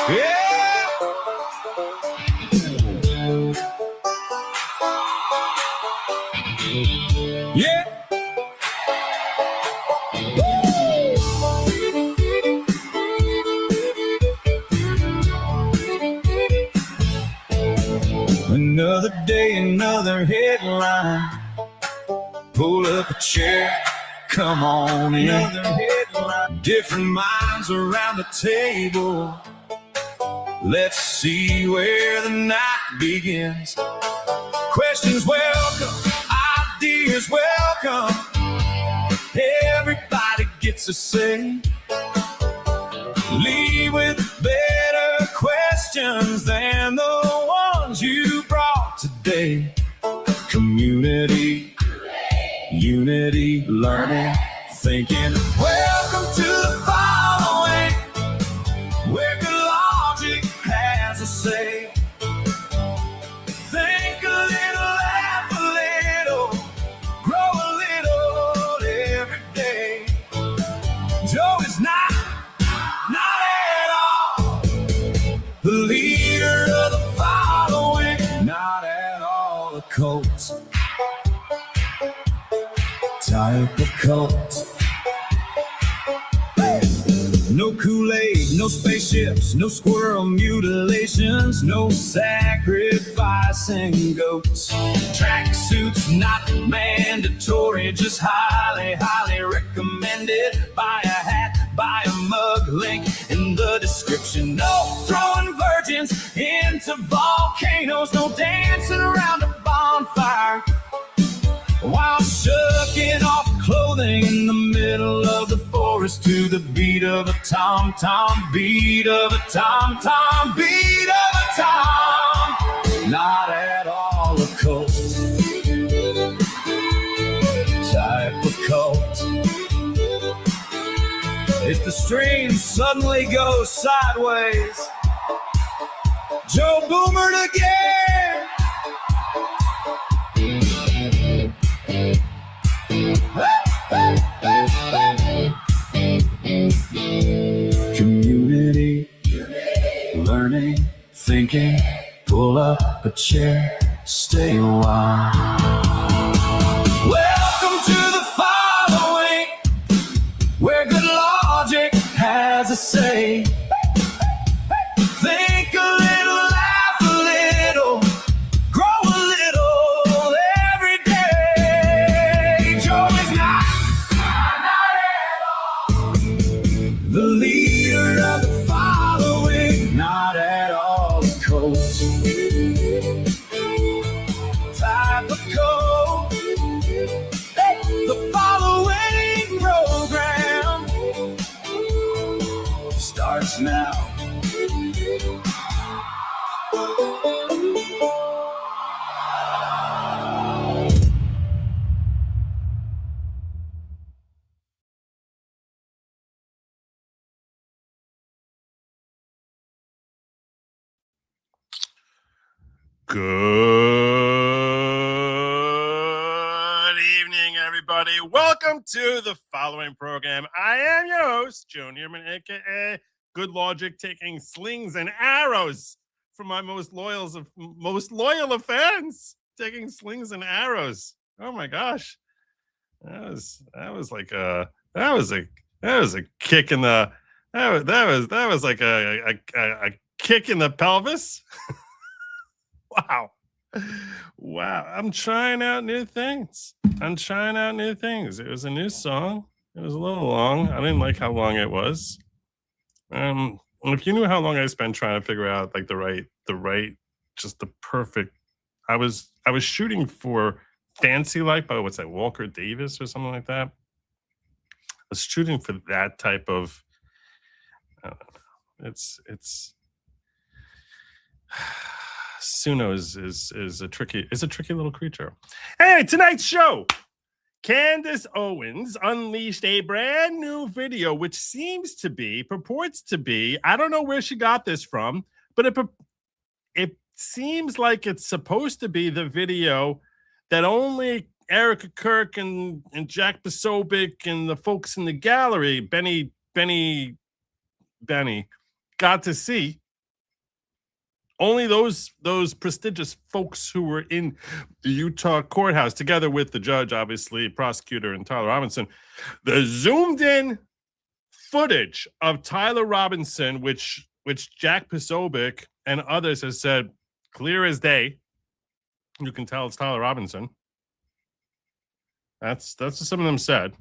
Yeah. Yeah. Another day, another headline. Pull up a chair, come on in. Another headline. Different minds around the table. Let's see where the night begins. Questions welcome, ideas welcome. Everybody gets a say. Leave with better questions than the ones you brought today. Community, unity, learning, thinking. Welcome to the following, where good logic has a say. Think a little, laugh a little, grow a little every day. Joe is not at all the leader of the following, not at all a cult type of cult. No Kool-Aid, no spaceships, no squirrel mutilations, no sacrificing goats. Tracksuits not mandatory, just highly, highly recommended. Buy a hat, buy a mug, link in the description. No throwing virgins into volcanoes, no dancing around a bonfire while shucking off clothing in the middle of the forest to the beat of a tom-tom, beat of a tom-tom, beat of a tom. Not at all a cult type of cult. If the stream suddenly goes sideways, Joe Boomered again. Community, learning, thinking, pull up a chair, stay a while. Welcome to the following, where good logic has a say. Think a little, laugh a little, grow a little every day. Joe is not at all the leader of the following, not at all a cult type of cult. The following program starts now. Good evening, everybody. Welcome to the following program. I am your host, Joe Neerman, aka Good Logic, taking slings and arrows from my most loyal of fans. Taking slings and arrows. Oh my gosh, that was a kick in the that was like a kick in the pelvis. Wow. I'm trying out new things. It was a new song. It was a little long. I didn't like how long it was. If you knew how long I spent trying to figure out like the right, just the perfect. I was shooting for Fancy Like by what's that, Walker Davis or something like that. I was shooting for that type of. I don't know. It's. Suno is a tricky little creature. Anyway, tonight's show, Candace Owens unleashed a brand new video, which purports to be, I don't know where she got this from, but it seems like it's supposed to be the video that only Erica Kirk and Jack Posobiec and the folks in the gallery, Benny, got to see. Only those prestigious folks who were in the Utah courthouse, together with the judge, obviously, prosecutor, and Tyler Robinson, the zoomed-in footage of Tyler Robinson, which Jack Posobiec and others have said clear as day. You can tell it's Tyler Robinson. That's what some of them said,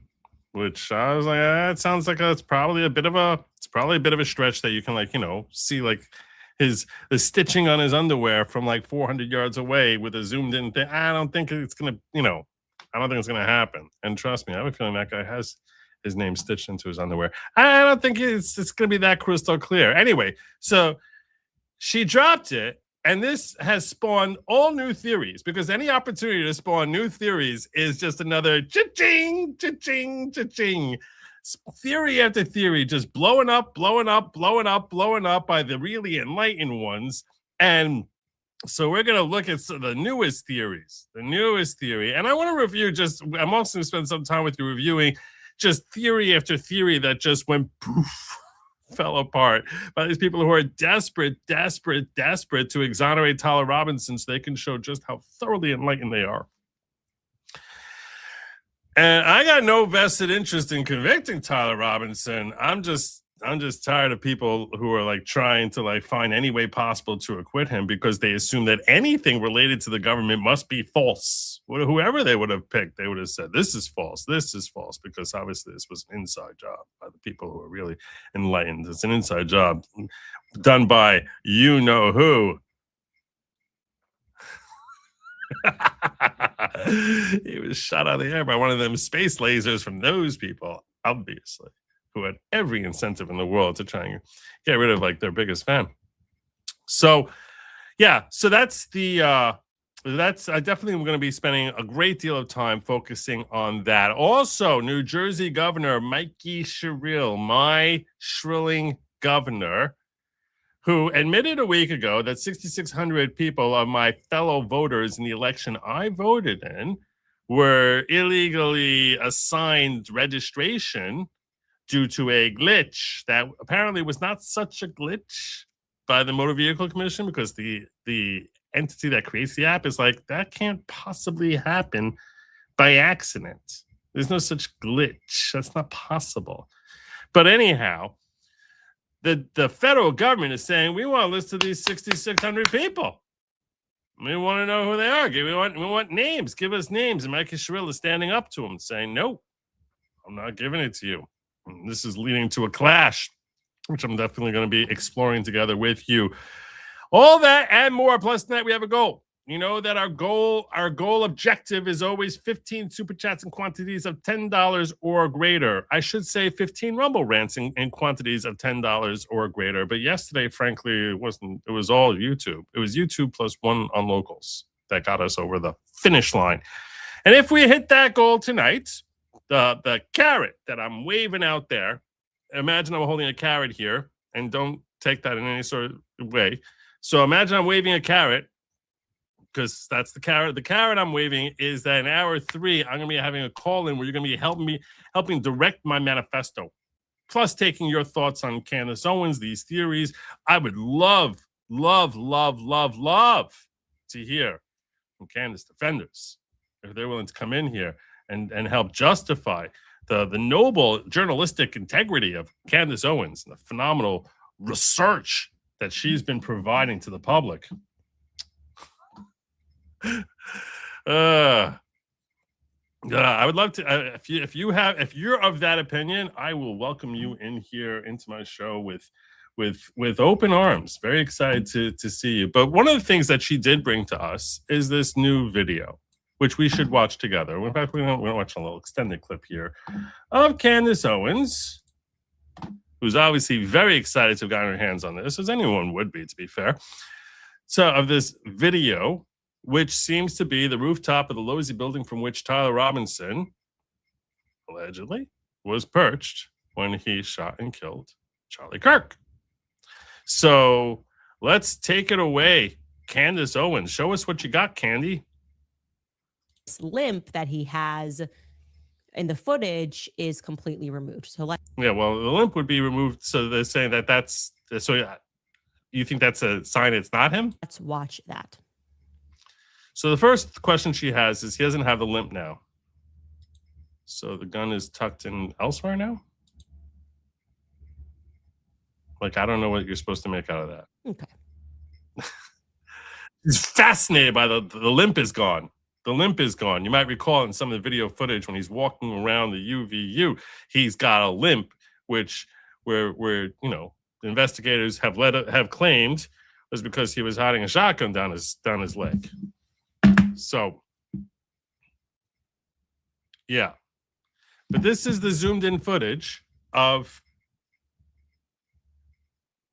which I was like, it sounds like it's probably a bit of a stretch that you can, like, see like the stitching on his underwear from like 400 yards away with a zoomed in thing. I don't think it's gonna, I don't think it's gonna happen. And trust me, I have a feeling that guy has his name stitched into his underwear. I don't think it's gonna be that crystal clear. Anyway, so she dropped it. And this has spawned all new theories, because any opportunity to spawn new theories is just another cha-ching, cha-ching, cha-ching. Theory after theory just blowing up by the really enlightened ones. And so we're going to look at the newest theories, And I want to review I'm also going to spend some time with you reviewing just theory after theory that just went poof. Fell apart by these people who are desperate to exonerate Tyler Robinson so they can show just how thoroughly enlightened they are. And I got no vested interest in convicting Tyler Robinson. I'm just tired of people who are like trying to like find any way possible to acquit him, because they assume that anything related to the government must be false. Whoever they would have picked, they would have said, this is false, because obviously this was an inside job by the people who are really enlightened. It's an inside job done by you know who. He was shot out of the air by one of them space lasers from those people, obviously, who had every incentive in the world to try and get rid of like their biggest fan. So yeah, so that's I definitely am going to be spending a great deal of time focusing on that. Also, New Jersey Governor Mikie Sherrill, my shrilling governor, who admitted a week ago that 6,600 people of my fellow voters in the election I voted in were illegally assigned registration due to a glitch that apparently was not such a glitch by the Motor Vehicle Commission, because the entity that creates the app is like, that can't possibly happen by accident. There's no such glitch. That's not possible. But anyhow, the federal government is saying, we want a list of these 6,600 people. We want to know who they are. We want names. Give us names. And Mikie Sherrill is standing up to them, saying, no, I'm not giving it to you. And this is leading to a clash, which I'm definitely going to be exploring together with you. All that and more. Plus tonight we have a goal. You know that our goal objective is always 15 super chats in quantities of $10 or greater. I should say 15 Rumble rants in quantities of $10 or greater. But yesterday, frankly, it wasn't. It was all YouTube. It was YouTube plus one on locals that got us over the finish line. And if we hit that goal tonight, the carrot that I'm waving out there, imagine I'm holding a carrot here, and don't take that in any sort of way. So imagine I'm waving a carrot, because that's the carrot. The carrot I'm waving is that in hour 3, I'm going to be having a call-in where you're going to be helping direct my manifesto, plus taking your thoughts on Candace Owens, these theories. I would love to hear from Candace defenders, if they're willing to come in here and help justify the noble journalistic integrity of Candace Owens and the phenomenal research that she's been providing to the public. I would love to. If you're of that opinion, I will welcome you in here into my show with open arms. Very excited to see you. But one of the things that she did bring to us is this new video, which we should watch together. In fact, we're going to watch a little extended clip here of Candace Owens, who's obviously very excited to have gotten her hands on this, as anyone would be, to be fair. So, of this video, which seems to be the rooftop of the Losee Building from which Tyler Robinson allegedly was perched when he shot and killed Charlie Kirk. So let's take it away. Candace Owens, show us what you got, Candy. This limp that he has in the footage is completely removed. So yeah, well, the limp would be removed. So they're saying that's so. Yeah, you think that's a sign it's not him? Let's watch that. So the first question she has is he doesn't have the limp now. So the gun is tucked in elsewhere now? Like, I don't know what you're supposed to make out of that. Okay. He's fascinated by the limp is gone. The limp is gone. You might recall in some of the video footage when he's walking around the UVU, he's got a limp, which where you know, the investigators have claimed was because he was hiding a shotgun down his leg. So, yeah. But this is the zoomed in footage of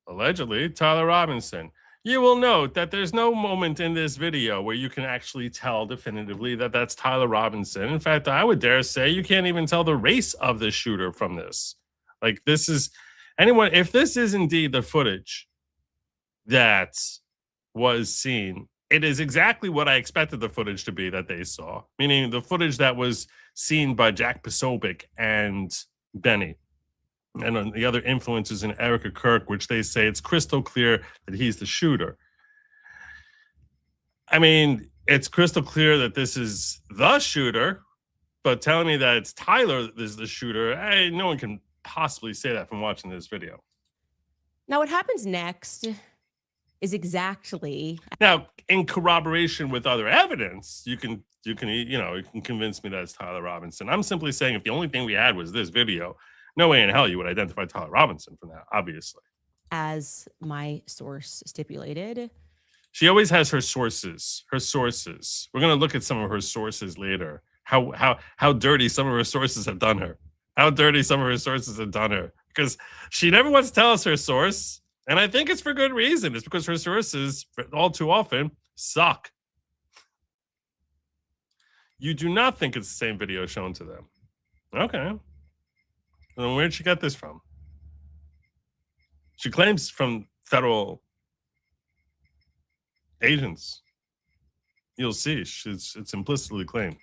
allegedly Tyler Robinson. You will note that there's no moment in this video where you can actually tell definitively that that's Tyler Robinson. In fact, I would dare say you can't even tell the race of the shooter from this. Like, this is anyone, if this is indeed the footage that was seen, it is exactly what I expected the footage to be that they saw, meaning the footage that was seen by Jack Posobiec and Benny and on the other influencers in Erica Kirk, which they say it's crystal clear that he's the shooter. I mean, it's crystal clear that this is the shooter, but telling me that it's Tyler that is the shooter, no one can possibly say that from watching this video. Now, what happens next is exactly now in corroboration with other evidence. You can convince me that it's Tyler Robinson. I'm simply saying if the only thing we had was this video, no way in hell you would identify Tyler Robinson from that, obviously. As my source stipulated. She always has her sources. Her sources. We're gonna look at some of her sources later. How dirty some of her sources have done her. How dirty some of her sources have done her. Because she never wants to tell us her source. And I think it's for good reason. It's because her sources, all too often, suck. You do not think it's the same video shown to them. Okay. Then where'd she get this from? She claims from federal agents. You'll see. It's implicitly claimed.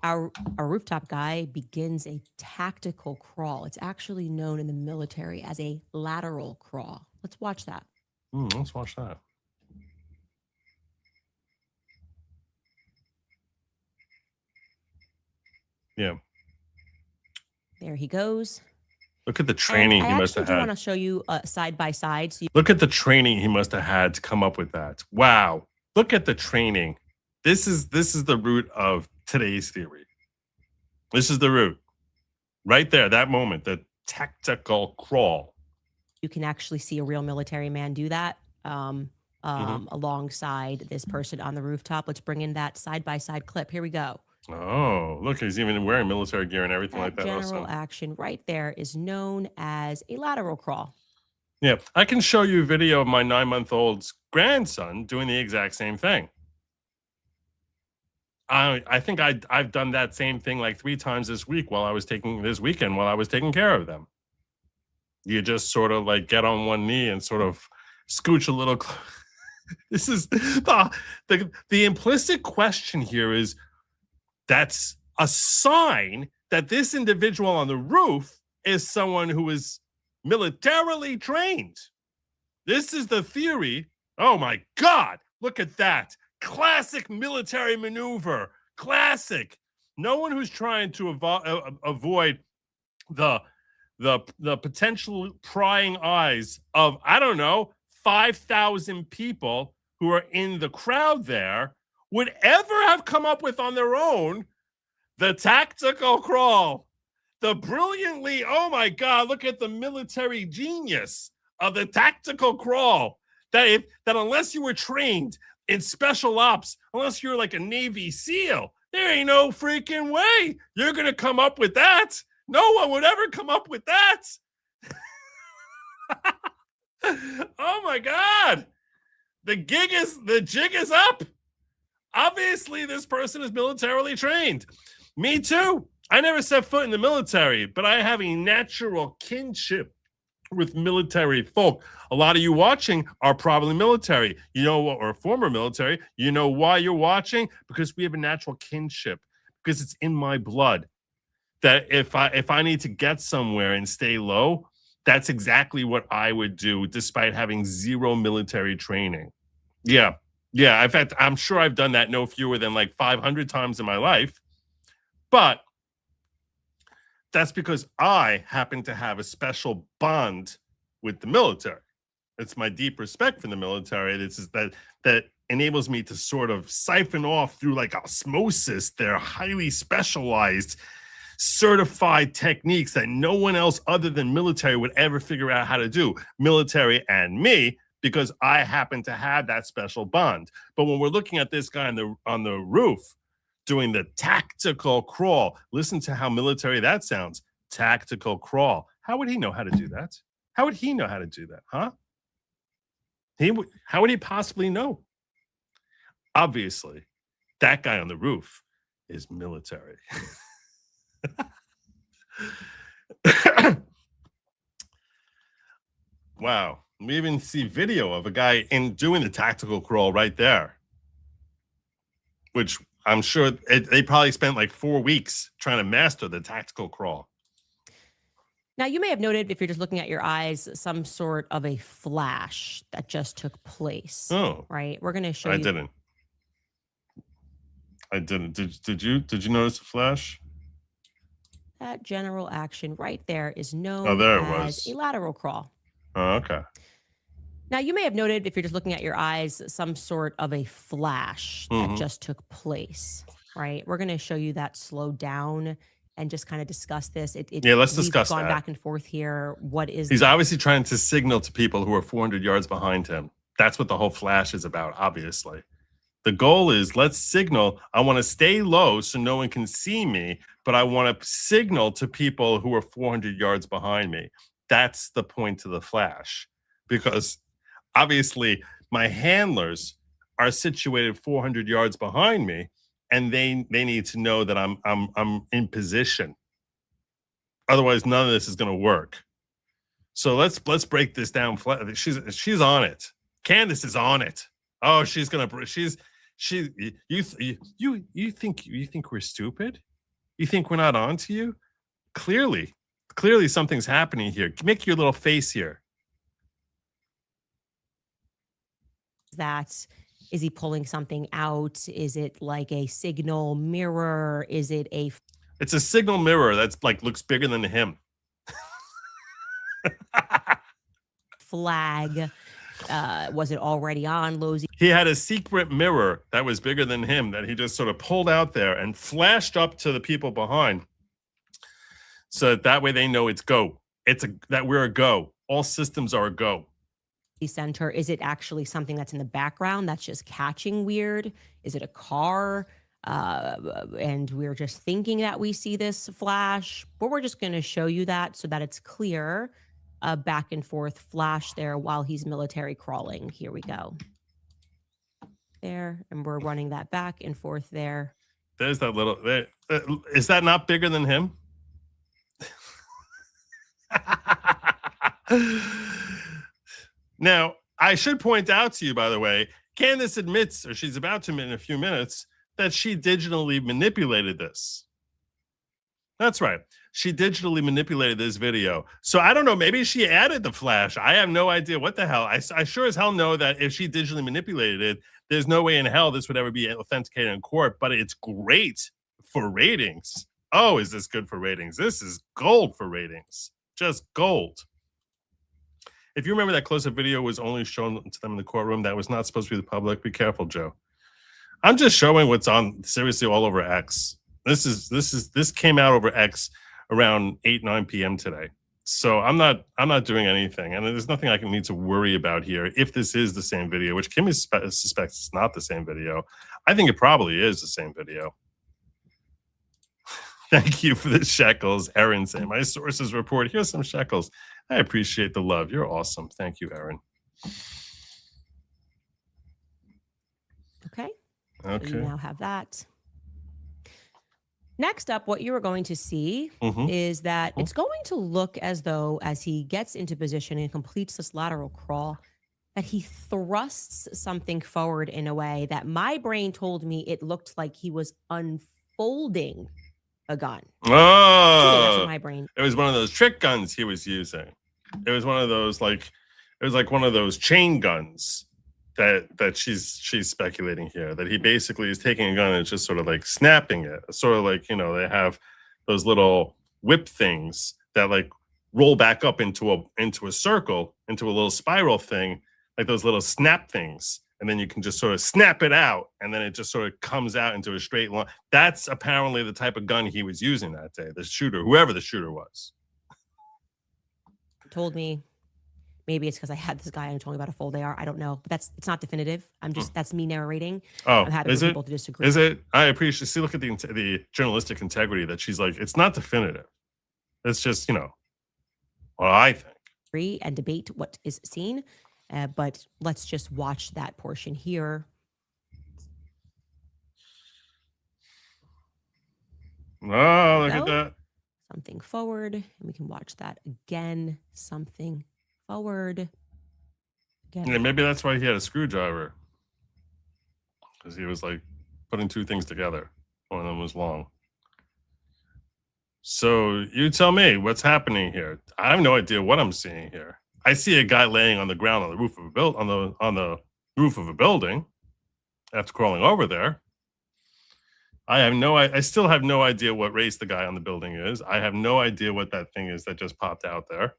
Our rooftop guy begins a tactical crawl. It's actually known in the military as a lateral crawl. Let's watch that. Let's watch that. Yeah. There he goes. Look at the training he must have had. I want to show you side by side. So look at the training he must have had to come up with that. Wow. Look at the training. This is the root of today's theory. This is the root. Right there, that moment, the tactical crawl. You can actually see a real military man do that alongside this person on the rooftop. Let's bring in that side-by-side clip. Here we go. Oh, look, he's even wearing military gear and everything like that. General also. action right there is known as a lateral crawl. Yeah, I can show you a video of my 9-month-old's grandson doing the exact same thing. I think I've done that same thing like 3 times this weekend while I was taking care of them. You just sort of like get on one knee and sort of scooch a little. This is the implicit question here is that's a sign that this individual on the roof is someone who is militarily trained. This is the theory. Oh my God, look at that. Classic military maneuver. Classic. No one who's trying to avoid the potential prying eyes of, I don't know, 5,000 people who are in the crowd there would ever have come up with on their own the tactical crawl. The brilliantly, oh my God, look at the military genius of the tactical crawl. That unless you were trained in special ops, unless you're like a Navy SEAL, there ain't no freaking way you're going to come up with that. No one would ever come up with that. Oh my God. The jig is up. Obviously, this person is militarily trained. Me too. I never set foot in the military, but I have a natural kinship with military folk. A lot of you watching are probably military, or former military. You know why you're watching? Because we have a natural kinship, because it's in my blood that if I need to get somewhere and stay low, That's exactly what I would do, despite having zero military training. Yeah. Yeah. In fact, I'm sure I've done that no fewer than like 500 times in my life. But that's because I happen to have a special bond with the military. It's my deep respect for the military. This is that enables me to sort of siphon off through like osmosis their highly specialized, certified techniques that no one else other than military would ever figure out how to do. Military and me, because I happen to have that special bond. But when we're looking at this guy on the roof doing the tactical crawl, listen to how military that sounds. Tactical crawl. How would he know how to do that? How would he know how to do that? Huh? How would he possibly know? Obviously, that guy on the roof is military. Wow. We even see video of a guy doing the tactical crawl right there, which I'm sure they probably spent like 4 weeks trying to master the tactical crawl. Now, you may have noted, if you're just looking at your eyes, some sort of a flash that just took place. Oh, right. We're going to show you. I didn't. Did you notice the flash? That general action right there is known as a lateral crawl. Oh, okay. Now, you may have noted, if you're just looking at your eyes, some sort of a flash that just took place, right? We're going to show you that slow down and just kind of discuss this. Yeah, let's discuss that. We've gone back and forth here. What is He's obviously trying to signal to people who are 400 yards behind him. That's what the whole flash is about, obviously. The goal is, let's signal. I want to stay low so no one can see me, but I want to signal to people who are 400 yards behind me. That's the point of the flash, because obviously my handlers are situated 400 yards behind me, and they need to know that I'm in position. Otherwise, none of this is going to work. So let's break this down flat. She's on it. Candace is on it. Oh, you think we're stupid? You think we're not on to you? Clearly something's happening here. Make your little face here. Is he pulling something out? Is it like a signal mirror? Is it a... It's a signal mirror that's like looks bigger than him. flag? Was it already on, Losee? He had a secret mirror that was bigger than him that he just sort of pulled out there and flashed up to the people behind. So that way they know it's go. That we're a go. All systems are a go. Center. Is it actually something that's in the background that's just catching weird? Is it a car? And we're just thinking that we see this flash, but we're just going to show you that so that it's clear. Back and forth flash there while he's military crawling. Here we go. There, and we're running that back and forth there. There's that little... is that not bigger than him? Now, I should point out to you, by the way, Candace admits, or she's about to admit in a few minutes, that she digitally manipulated this. That's right. She digitally manipulated this video. So I don't know, maybe she added the flash. I have no idea what the hell. I sure as hell know that if she digitally manipulated it, there's no way in hell this would ever be authenticated in court, but it's great for ratings. Oh, is this good for ratings? This is gold for ratings. Just gold. If you remember that close-up video was only shown to them in the courtroom, that was not supposed to be the public. Be careful, Joe. I'm just showing what's on seriously all over X. This came out over X around 9 p.m. today. So I'm not doing anything, and there's nothing I can need to worry about here. If this is the same video, which Kimmy suspects it's not the same video, I think it probably is the same video. Thank you for the shekels, Erin saying. My sources report. Here's some shekels. I appreciate the love. You're awesome. Thank you, Erin. Okay. Okay. So you now have that. Next up, what you are going to see is that it's going to look as though, as he gets into position and completes this lateral crawl, that he thrusts something forward in a way that my brain told me it looked like he was unfolding a gun. Oh, that's what my brain. It was one of those trick guns he was using. It was one of those like one of those chain guns that she's speculating here, that he basically is taking a gun and just sort of like snapping it, sort of like, you know, they have those little whip things that like roll back up into a circle, into a little spiral thing, like those little snap things, and then you can just sort of snap it out, and then it just sort of comes out into a straight line. That's apparently the type of gun he was using that day, the shooter, whoever the shooter was. Told me, maybe it's because I had this guy and told me about a full AR. I don't know, but it's not definitive. I'm just that's me narrating. Oh, I'm happy is for it? people to disagree. Is it? I appreciate. See, look at the journalistic integrity that she's like. It's not definitive. It's just, you know, what I think. And debate what is seen, but let's just watch that portion here. Oh, look at that. Something forward, and we can watch that again. Something forward. Again. Yeah, maybe that's why he had a screwdriver, because he was like putting two things together. One of them was long. So you tell me what's happening here. I have no idea what I'm seeing here. I see a guy laying on the ground on the roof of a on the roof of a building after crawling over there. I still have no idea what race the guy on the building is. I have no idea what that thing is that just popped out there.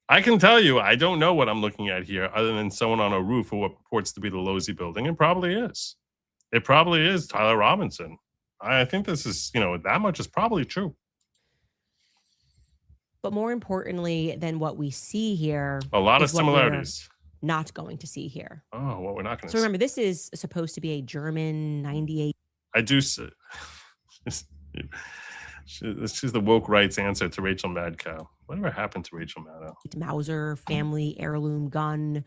I can tell you, I don't know what I'm looking at here other than someone on a roof of what purports to be the Losee Building. It probably is. It probably is Tyler Robinson. I think this is, you know, that much is probably true. But more importantly than what we see here, a lot of similarities. Not going to see here. Oh, what we're not going to see. So remember, this is supposed to be a German 98. I do. She's the woke rights answer to Rachel Madcow. Whatever happened to Rachel Madcow? Mauser family heirloom gun,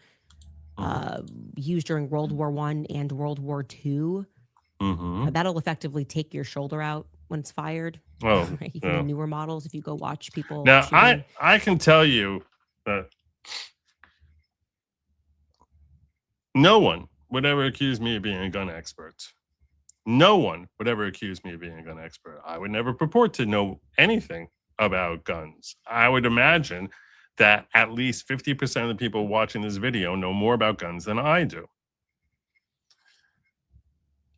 used during World War I and World War II. That'll effectively take your shoulder out when it's fired. Oh, right? Even the newer models, if you go watch people. Now, shooting. I can tell you that no one would ever accuse me of being a gun expert. No one would ever accuse me of being a gun expert. I would never purport to know anything about guns. I would imagine that at least 50% of the people watching this video know more about guns than I do.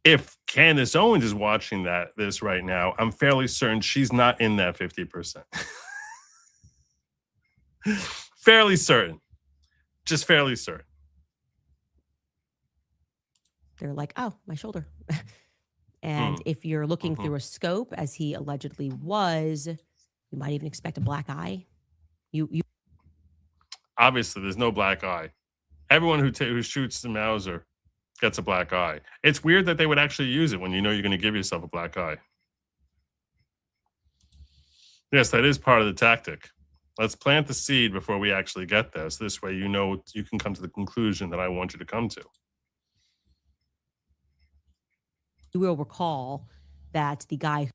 If Candace Owens is watching this right now, I'm fairly certain she's not in that 50%. Fairly certain. Just fairly certain. They're like, oh, my shoulder. And if you're looking through a scope, as he allegedly was, you might even expect a black eye. You obviously there's no black eye. Everyone who shoots the Mauser gets a black eye. It's weird that they would actually use it when you know you're going to give yourself a black eye. Yes, that is part of the tactic. Let's plant the seed before we actually get there. So this way, you know, you can come to the conclusion that I want you to come to. You will recall that the guy.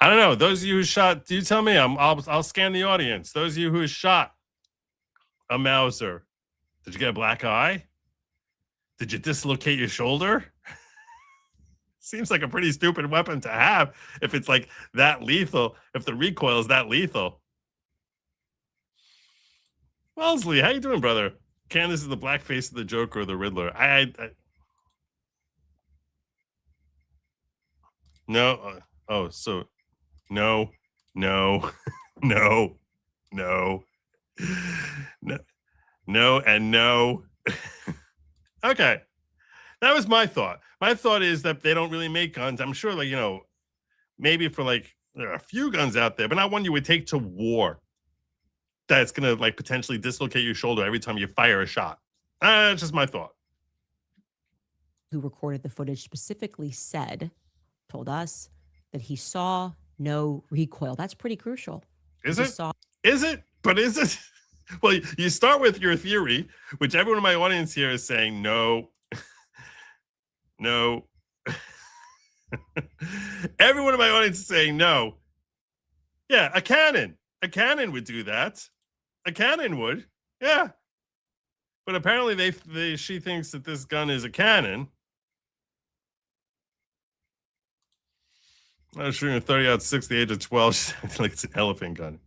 I don't know. Those of you who shot, you tell me. I'll scan the audience. Those of you who shot a Mauser, did you get a black eye? Did you dislocate your shoulder? Seems like a pretty stupid weapon to have if it's like that lethal. If the recoil is that lethal. Wellesley, how you doing, brother? Candace is the black face of the Joker or the Riddler. No. So no, no, no, no, no, and no. Okay. That was my thought. My thought is that they don't really make guns. I'm sure, like, you know, maybe for like, there are a few guns out there, but not one you would take to war that's going to like potentially dislocate your shoulder every time you fire a shot. That's just my thought. Who recorded the footage specifically told us that he saw no recoil. That's pretty crucial. Is it? Is it? But is it? Well, you start with your theory, which everyone in my audience here is saying no. No. Everyone in my audience is saying no. Yeah, a cannon. A cannon would do that. A cannon would. Yeah. But apparently she thinks that this gun is a cannon. I was shooting a 30-06 at the age of 12. She's acting like it's an elephant gun.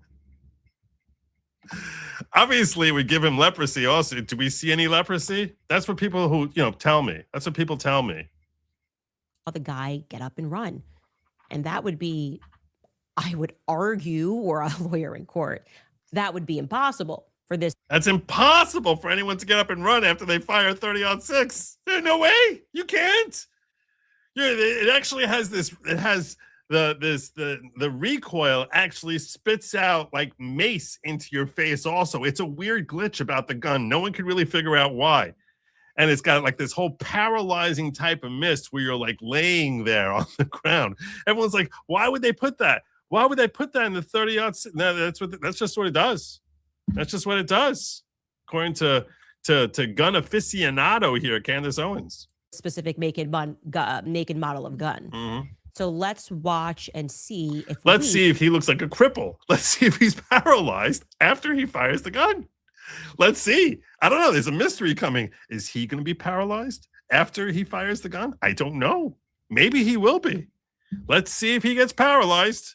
Obviously, we give him leprosy also. Do we see any leprosy? That's what people who, tell me. That's what people tell me. The guy get up and run. And that would be, I would argue, or a lawyer in court, that would be impossible for this. That's impossible for anyone to get up and run after they fire 30-06. There's no way. You can't. It actually has this, it has the recoil actually spits out like mace into your face also. It's a weird glitch about the gun. No one could really figure out why. And it's got like this whole paralyzing type of mist where you're like laying there on the ground. Everyone's like, why would they put that? Why would they put that in the 30-06? No, that's just what it does. That's just what it does. According to gun aficionado here, Candace Owens. Specific make and model of gun. Mm-hmm. So let's watch and see if see if he looks like a cripple. Let's see if he's paralyzed after he fires the gun. Let's see. I don't know. There's a mystery coming. Is he going to be paralyzed after he fires the gun? I don't know. Maybe he will be. Let's see if he gets paralyzed.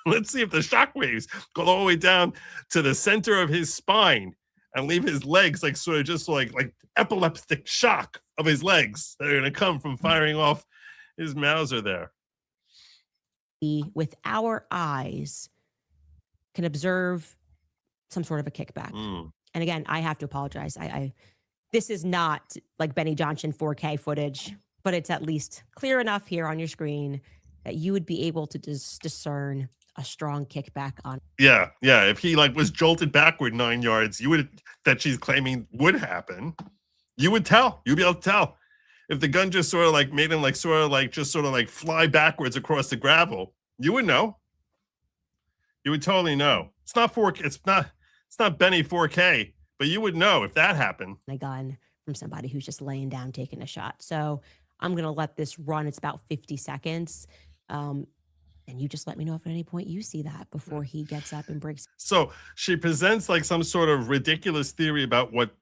Let's see if the shockwaves go all the way down to the center of his spine and leave his legs like sort of just like epileptic shock of his legs that are going to come from firing off his Mauser there. With our eyes can observe some sort of a kickback. And again, I have to apologize. This is not like Benny Johnson 4K footage, but it's at least clear enough here on your screen that you would be able to discern a strong kickback on. Yeah. If he was jolted backward 9 yards, that she's claiming would happen. You would tell. You'd be able to tell. If the gun just sort of made him fly backwards across the gravel, you would know. You would totally know. It's not 4K. It's not Benny 4K, but you would know if that happened. A gun from somebody who's just laying down, taking a shot. So I'm going to let this run. It's about 50 seconds. And you just let me know if at any point you see that before he gets up and breaks. So she presents some sort of ridiculous theory about what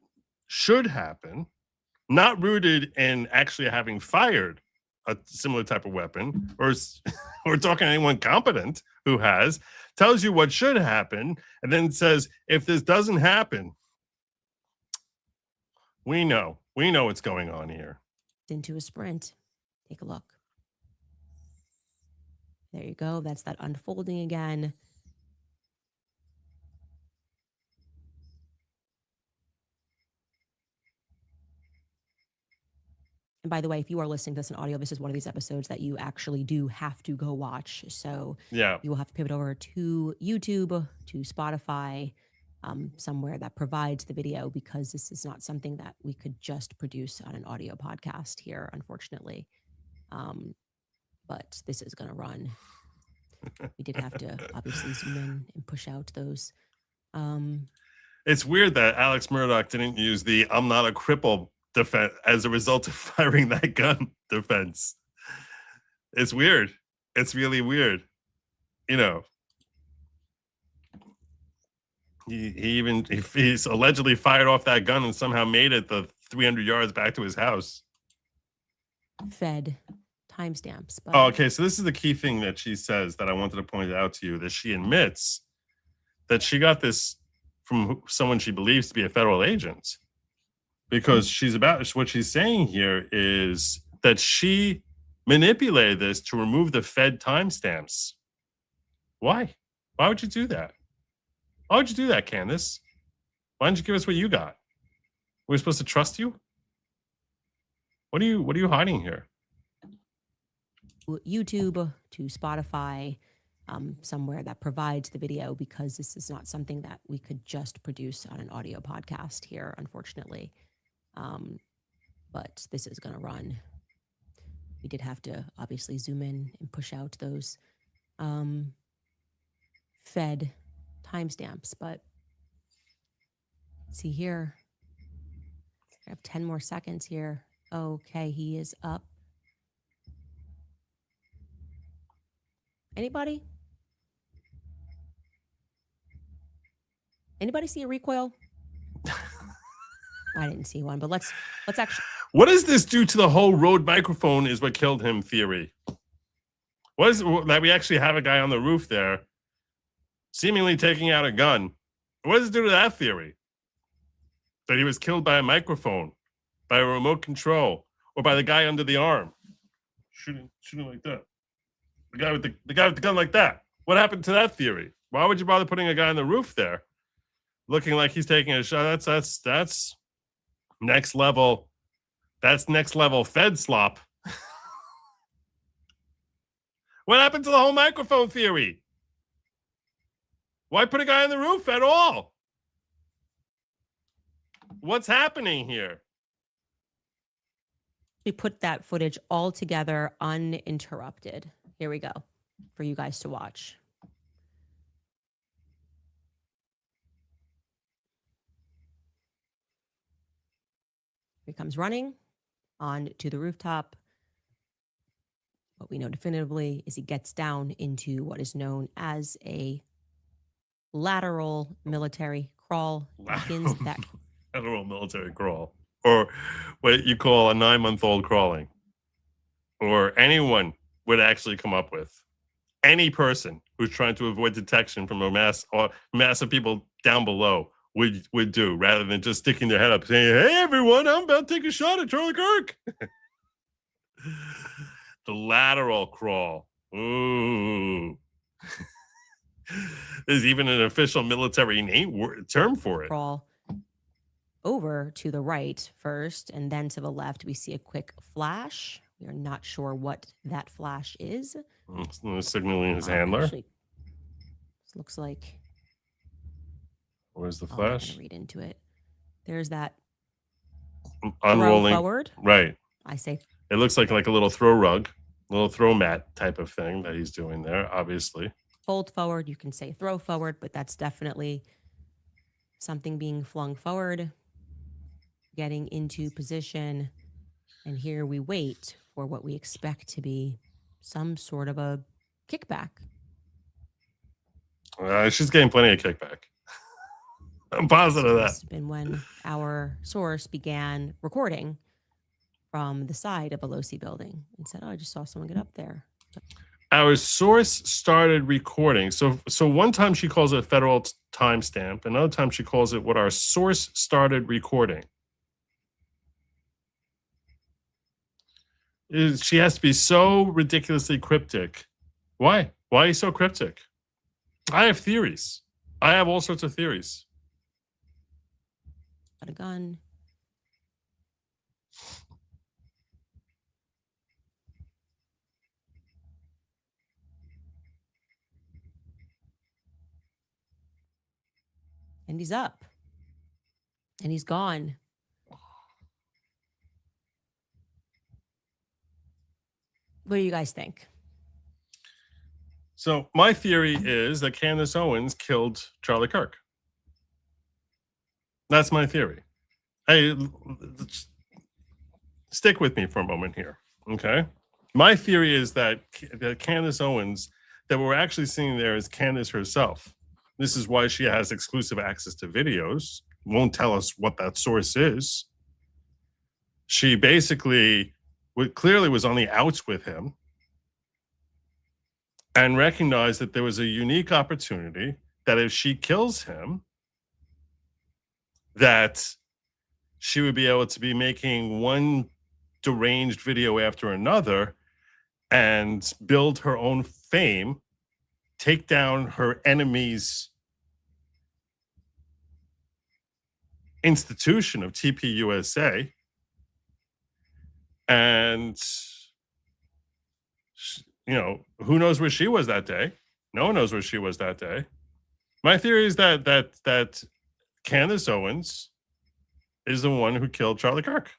should happen, not rooted in actually having fired a similar type of weapon or talking to anyone competent who has, tells you what should happen, and then says, if this doesn't happen, we know what's going on here. Into a sprint. Take a look. There you go. That's that unfolding again. And by the way, if you are listening to this in audio, this is one of these episodes that you actually do have to go watch. So yeah, you will have to pivot over to YouTube, to Spotify, somewhere that provides the video, because this is not something that we could just produce on an audio podcast here, unfortunately. But this is going to run. We did have to obviously zoom in and push out those. It's weird that Alex Murdaugh didn't use the "I'm not a cripple" defense as a result of firing that gun defense. It's weird. It's really weird. He's allegedly fired off that gun and somehow made it the 300 yards back to his house. Fed timestamps. Oh, okay. So this is the key thing that she says that I wanted to point out to you, that she admits that she got this from someone she believes to be a federal agent, because what she's saying here is that she manipulated this to remove the Fed timestamps. Why? Why would you do that? Why would you do that, Candace? Why didn't you give us what you got? We're supposed to trust you? What are you hiding here? YouTube, to Spotify, somewhere that provides the video, because this is not something that we could just produce on an audio podcast here, unfortunately. But this is going to run. We did have to obviously zoom in and push out those Fed timestamps, but see here, I have 10 more seconds here. Okay, he is up. Anybody see a recoil? I didn't see one, but let's actually. What does this do to the whole Rode microphone is what killed him theory? What is that we actually have a guy on the roof there seemingly taking out a gun, What does it do to that theory? That he was killed by a microphone, by a remote control, or by the guy under the arm, shooting like that. The guy with the gun like that. What happened to that theory? Why would you bother putting a guy on the roof there, looking like he's taking a shot? That's next level. That's next level Fed slop. What happened to the whole microphone theory? Why put a guy on the roof at all? What's happening here? We put that footage all together uninterrupted. Here we go for you guys to watch. He comes running on to the rooftop. What we know definitively is he gets down into what is known as a lateral military crawl. Begins that lateral military crawl, or what you call a 9-month-old crawling, or anyone would actually come up with. Any person who's trying to avoid detection from a mass of people down below would do, rather than just sticking their head up saying, "Hey everyone, I'm about to take a shot at Charlie Kirk." The lateral crawl. Ooh. There's even an official military term for it. Crawl over to the right first, and then to the left, we see a quick flash. We are not sure what that flash is. Signaling his handler. Actually, this looks like. Where's the I'm flash? gonna read into it. There's that unrolling throw forward. Right. I say it looks like a little throw rug, little throw mat type of thing that he's doing there, obviously. Fold forward. You can say throw forward, but that's definitely something being flung forward, getting into position. And here we wait for what we expect to be some sort of a kickback. She's getting plenty of kickback. I'm positive of that. It's been when our source began recording from the side of a Losee building and said, "Oh, I just saw someone get up there." Our source started recording. So one time she calls it a federal timestamp. Another time she calls it what our source started recording. She has to be so ridiculously cryptic. Why? Why are you so cryptic? I have theories. I have all sorts of theories. Got a gun. And he's up. And he's gone. What do you guys think? So my theory is that Candace Owens killed Charlie Kirk. That's my theory. Hey, stick with me for a moment here, okay? My theory is that Candace Owens, that we're actually seeing there is Candace herself. This is why she has exclusive access to videos. Won't tell us what that source is. She basically clearly was on the outs with him and recognized that there was a unique opportunity that if she kills him, that she would be able to be making one deranged video after another and build her own fame, take down her enemy's institution of TPUSA, and who knows where she was that day? No one knows where she was that day. My theory is that Candace Owens is the one who killed Charlie Kirk.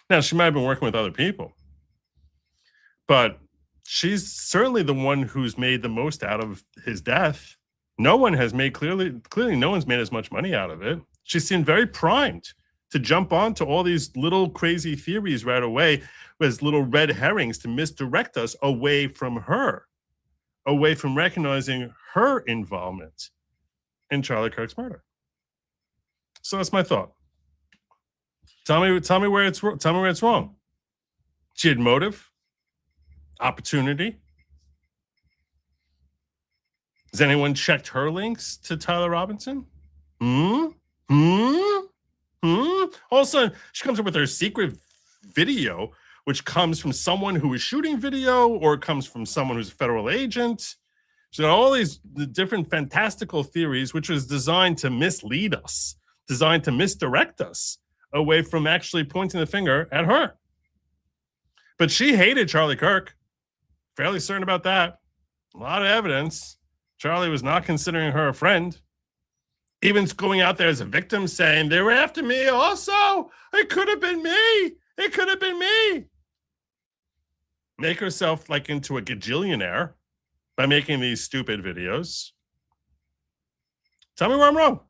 Now, she might have been working with other people, but she's certainly the one who's made the most out of his death. No one has made clearly no one's made as much money out of it. She seemed very primed to jump onto all these little crazy theories right away as little red herrings to misdirect us away from her, away from recognizing her involvement in Charlie Kirk's murder. So that's my thought. Tell me where it's wrong. She had motive, opportunity. Has anyone checked her links to Tyler Robinson? All of a sudden, she comes up with her secret video, which comes from someone who is shooting video, or it comes from someone who's a federal agent. She's got all these different fantastical theories, which was designed to mislead us, designed to misdirect us away from actually pointing the finger at her. But she hated Charlie Kirk. Fairly certain about that. A lot of evidence. Charlie was not considering her a friend. Even going out there as a victim saying, they were after me also. It could have been me. It could have been me. Make herself like into a gajillionaire by making these stupid videos. Tell me where I'm wrong.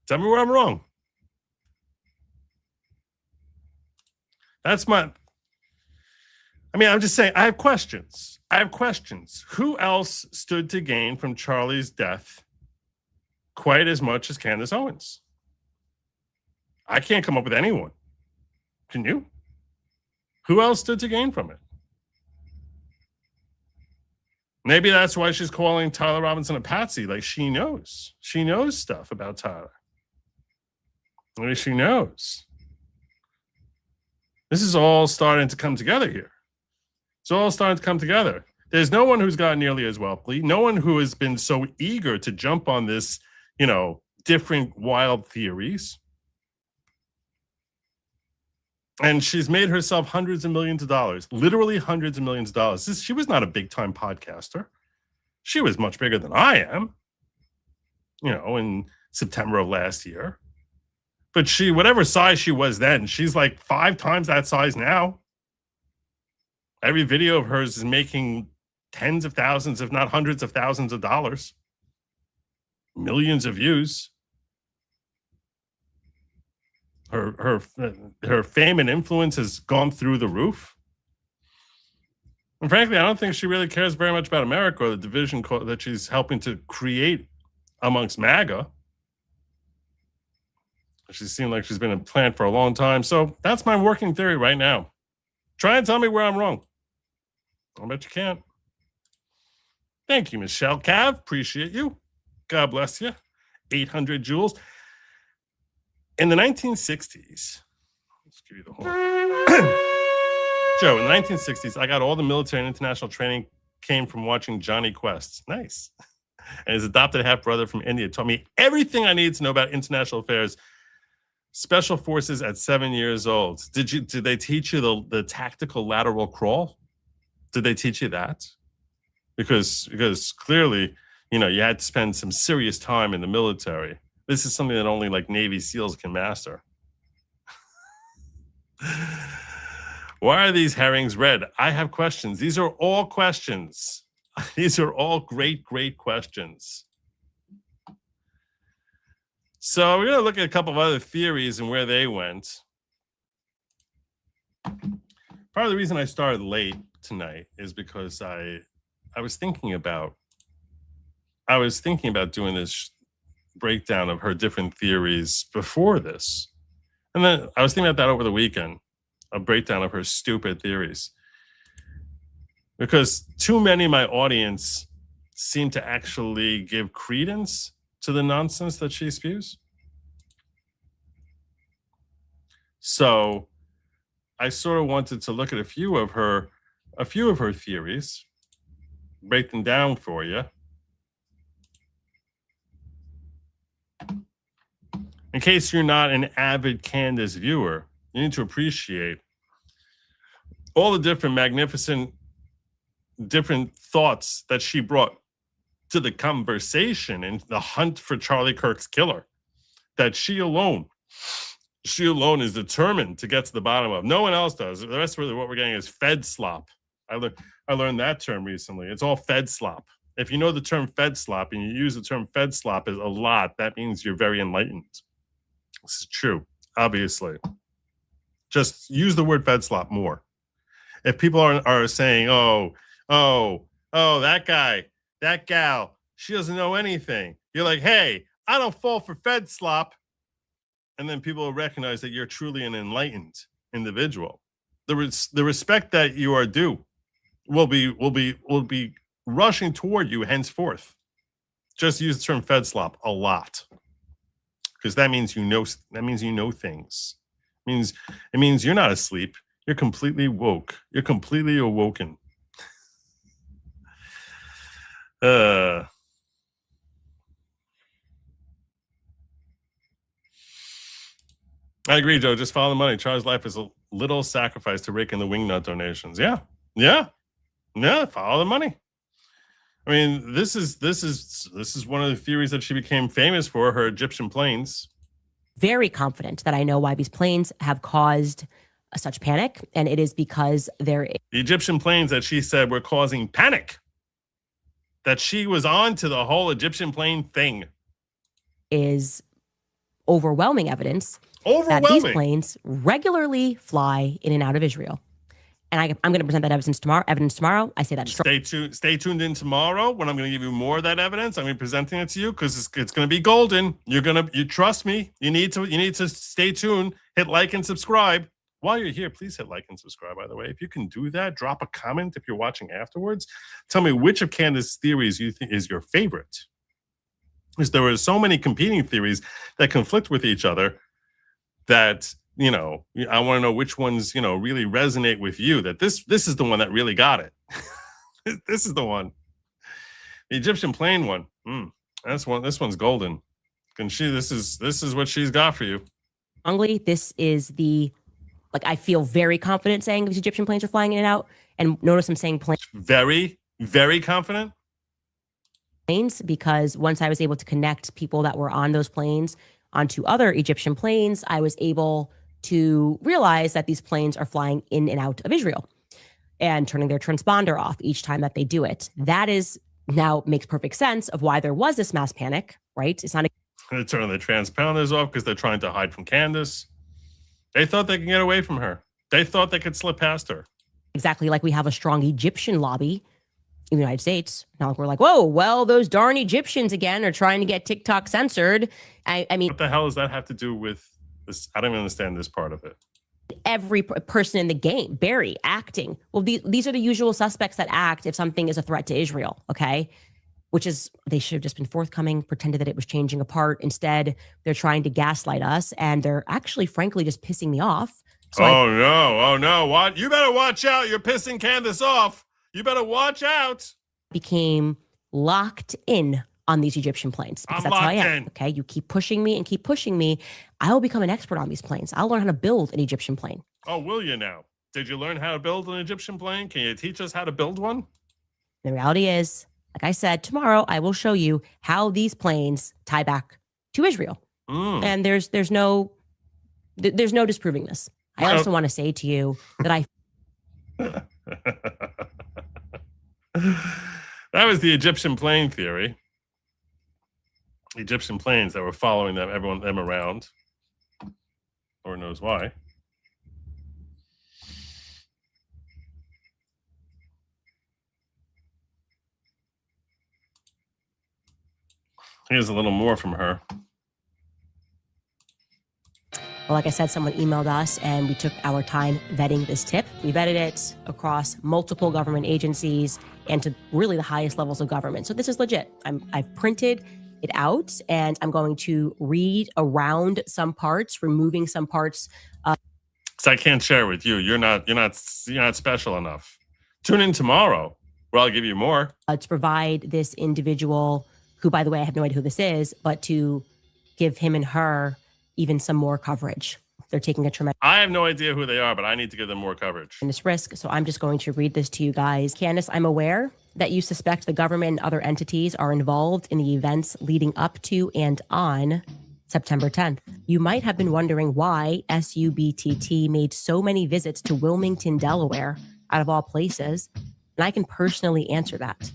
Tell me where I'm wrong. I'm just saying, I have questions. Who else stood to gain from Charlie's death quite as much as Candace Owens? I can't come up with anyone. Can you? Who else stood to gain from it? Maybe that's why she's calling Tyler Robinson a patsy. Like, she knows. She knows stuff about Tyler. Maybe she knows. This is all starting to come together here. It's all starting to come together. There's no one who's gotten nearly as wealthy. No one who has been so eager to jump on this, different wild theories. And she's made herself hundreds of millions of dollars, literally hundreds of millions of dollars. She was not a big time podcaster. She was much bigger than I am, in September of last year. But she, whatever size she was then, she's like 5 times that size now. Every video of hers is making tens of thousands, if not hundreds of thousands of dollars. Millions of views. Her fame and influence has gone through the roof. And frankly, I don't think she really cares very much about America or the division that she's helping to create amongst MAGA. She seemed like she's been in plan for a long time. So that's my working theory right now. Try and tell me where I'm wrong. I bet you can't. Thank you, Michelle Cav. Appreciate you. God bless you. 800 joules. In the 1960s, let's give you the whole. Joe, in the 1960s, I got all the military and international training came from watching Johnny Quest. Nice. And his adopted half-brother from India taught me everything I needed to know about international affairs. Special forces at 7 years old. Did they teach you the tactical lateral crawl? Did they teach you that? Because clearly, you had to spend some serious time in the military. This is something that only like Navy SEALs can master. Why are these herrings red? I have questions. These are all questions. These are all great, great questions. So we're going to look at a couple of other theories and where they went. Part of the reason I started late tonight is because I was thinking about doing this breakdown of her different theories before this. And then I was thinking about that over the weekend, a breakdown of her stupid theories. Because too many of my audience seem to actually give credence to the nonsense that she spews. So I sort of wanted to look at a few of her theories, break them down for you. In case you're not an avid Candace viewer, you need to appreciate all the different magnificent, different thoughts that she brought to the conversation in the hunt for Charlie Kirk's killer, that she alone is determined to get to the bottom of. No one else does. The rest of what we're getting is Fed slop. I learned that term recently. It's all Fed slop. If you know the term Fed slop and you use the term Fed slop as a lot, that means you're very enlightened. This is true, obviously. Just use the word Fed slop more. If people are saying, oh, that guy, that gal, she doesn't know anything. You're like, hey, I don't fall for Fed slop. And then people will recognize that you're truly an enlightened individual. The respect that you are due will be rushing toward you henceforth. Just use the term Fed slop a lot. because that means you know things. It means you're not asleep. You're completely woke. You're completely awoken. I agree, Joe. Just follow the money. Charlie's life is a little sacrifice to rake in the wingnut donations. Yeah. Follow the money. I mean, this is one of the theories that she became famous for, her Egyptian planes. Very confident that I know why these planes have caused such panic, and it is because they're the Egyptian planes that she said were causing panic. That she was on to the whole Egyptian plane thing. Is overwhelming evidence that these planes regularly fly in and out of Israel. And I'm going to present that evidence tomorrow. I say that. Stay tuned in tomorrow when I'm going to give you more of that evidence. I'm going to be presenting it to you because it's going to be golden. You trust me. You need to stay tuned. Hit like and subscribe. While you're here, please hit like and subscribe, by the way. If you can do that, drop a comment if you're watching afterwards. Tell me which of Candace's theories you think is your favorite. Because there are so many competing theories that conflict with each other that, I want to know which ones, really resonate with you. That this is the one that really got it. This is the one. The Egyptian plane one. This one's golden. This is what she's got for you. This is I feel very confident saying these Egyptian planes are flying in and out. And notice I'm saying planes. Very, very confident. Planes, because once I was able to connect people that were on those planes onto other Egyptian planes, I was able to realize that these planes are flying in and out of Israel and turning their transponder off each time that they do it. That is now makes perfect sense of why there was this mass panic, right? It's not. They're turning the transponders off because they're trying to hide from Candace. They thought they could get away from her. They thought they could slip past her. Exactly like we have a strong Egyptian lobby in the United States. Now we're like, whoa, well, those darn Egyptians again are trying to get TikTok censored. I mean, what the hell does that have to do with this? I don't even understand this part of it. Every person in the game, Barry, acting. Well, these are the usual suspects that act if something is a threat to Israel, okay? Which is, they should have just been forthcoming, pretended that it was changing apart. Instead, they're trying to gaslight us, and they're actually, frankly, just pissing me off. So oh no. What? You better watch out. You're pissing Candace off. You better watch out. Became locked in on these Egyptian planes. Because that's how I am. Okay, you keep pushing me and keep pushing me. I will become an expert on these planes. I'll learn how to build an Egyptian plane. Oh, will you now? Did you learn how to build an Egyptian plane? Can you teach us how to build one? The reality is, like I said, tomorrow I will show you how these planes tie back to Israel. And there's no disproving this. I also want to say to you that that was the Egyptian plane theory. Egyptian planes that were following them around. Lord knows why. Here's a little more from her. Well, like I said, someone emailed us and we took our time vetting this tip. We vetted it across multiple government agencies and to really the highest levels of government. So this is legit. I've printed it out and I'm going to read around some parts, removing some parts. So I can't share with you. You're not special enough. Tune in tomorrow where I'll give you more. To provide this individual, who, by the way, I have no idea who this is, but to give him and her even some more coverage. They're taking a tremendous... I have no idea who they are, but I need to give them more coverage. ...this risk, so I'm just going to read this to you guys. Candace, I'm aware that you suspect the government and other entities are involved in the events leading up to and on September 10th. You might have been wondering why SUBTT made so many visits to Wilmington, Delaware, out of all places, and I can personally answer that.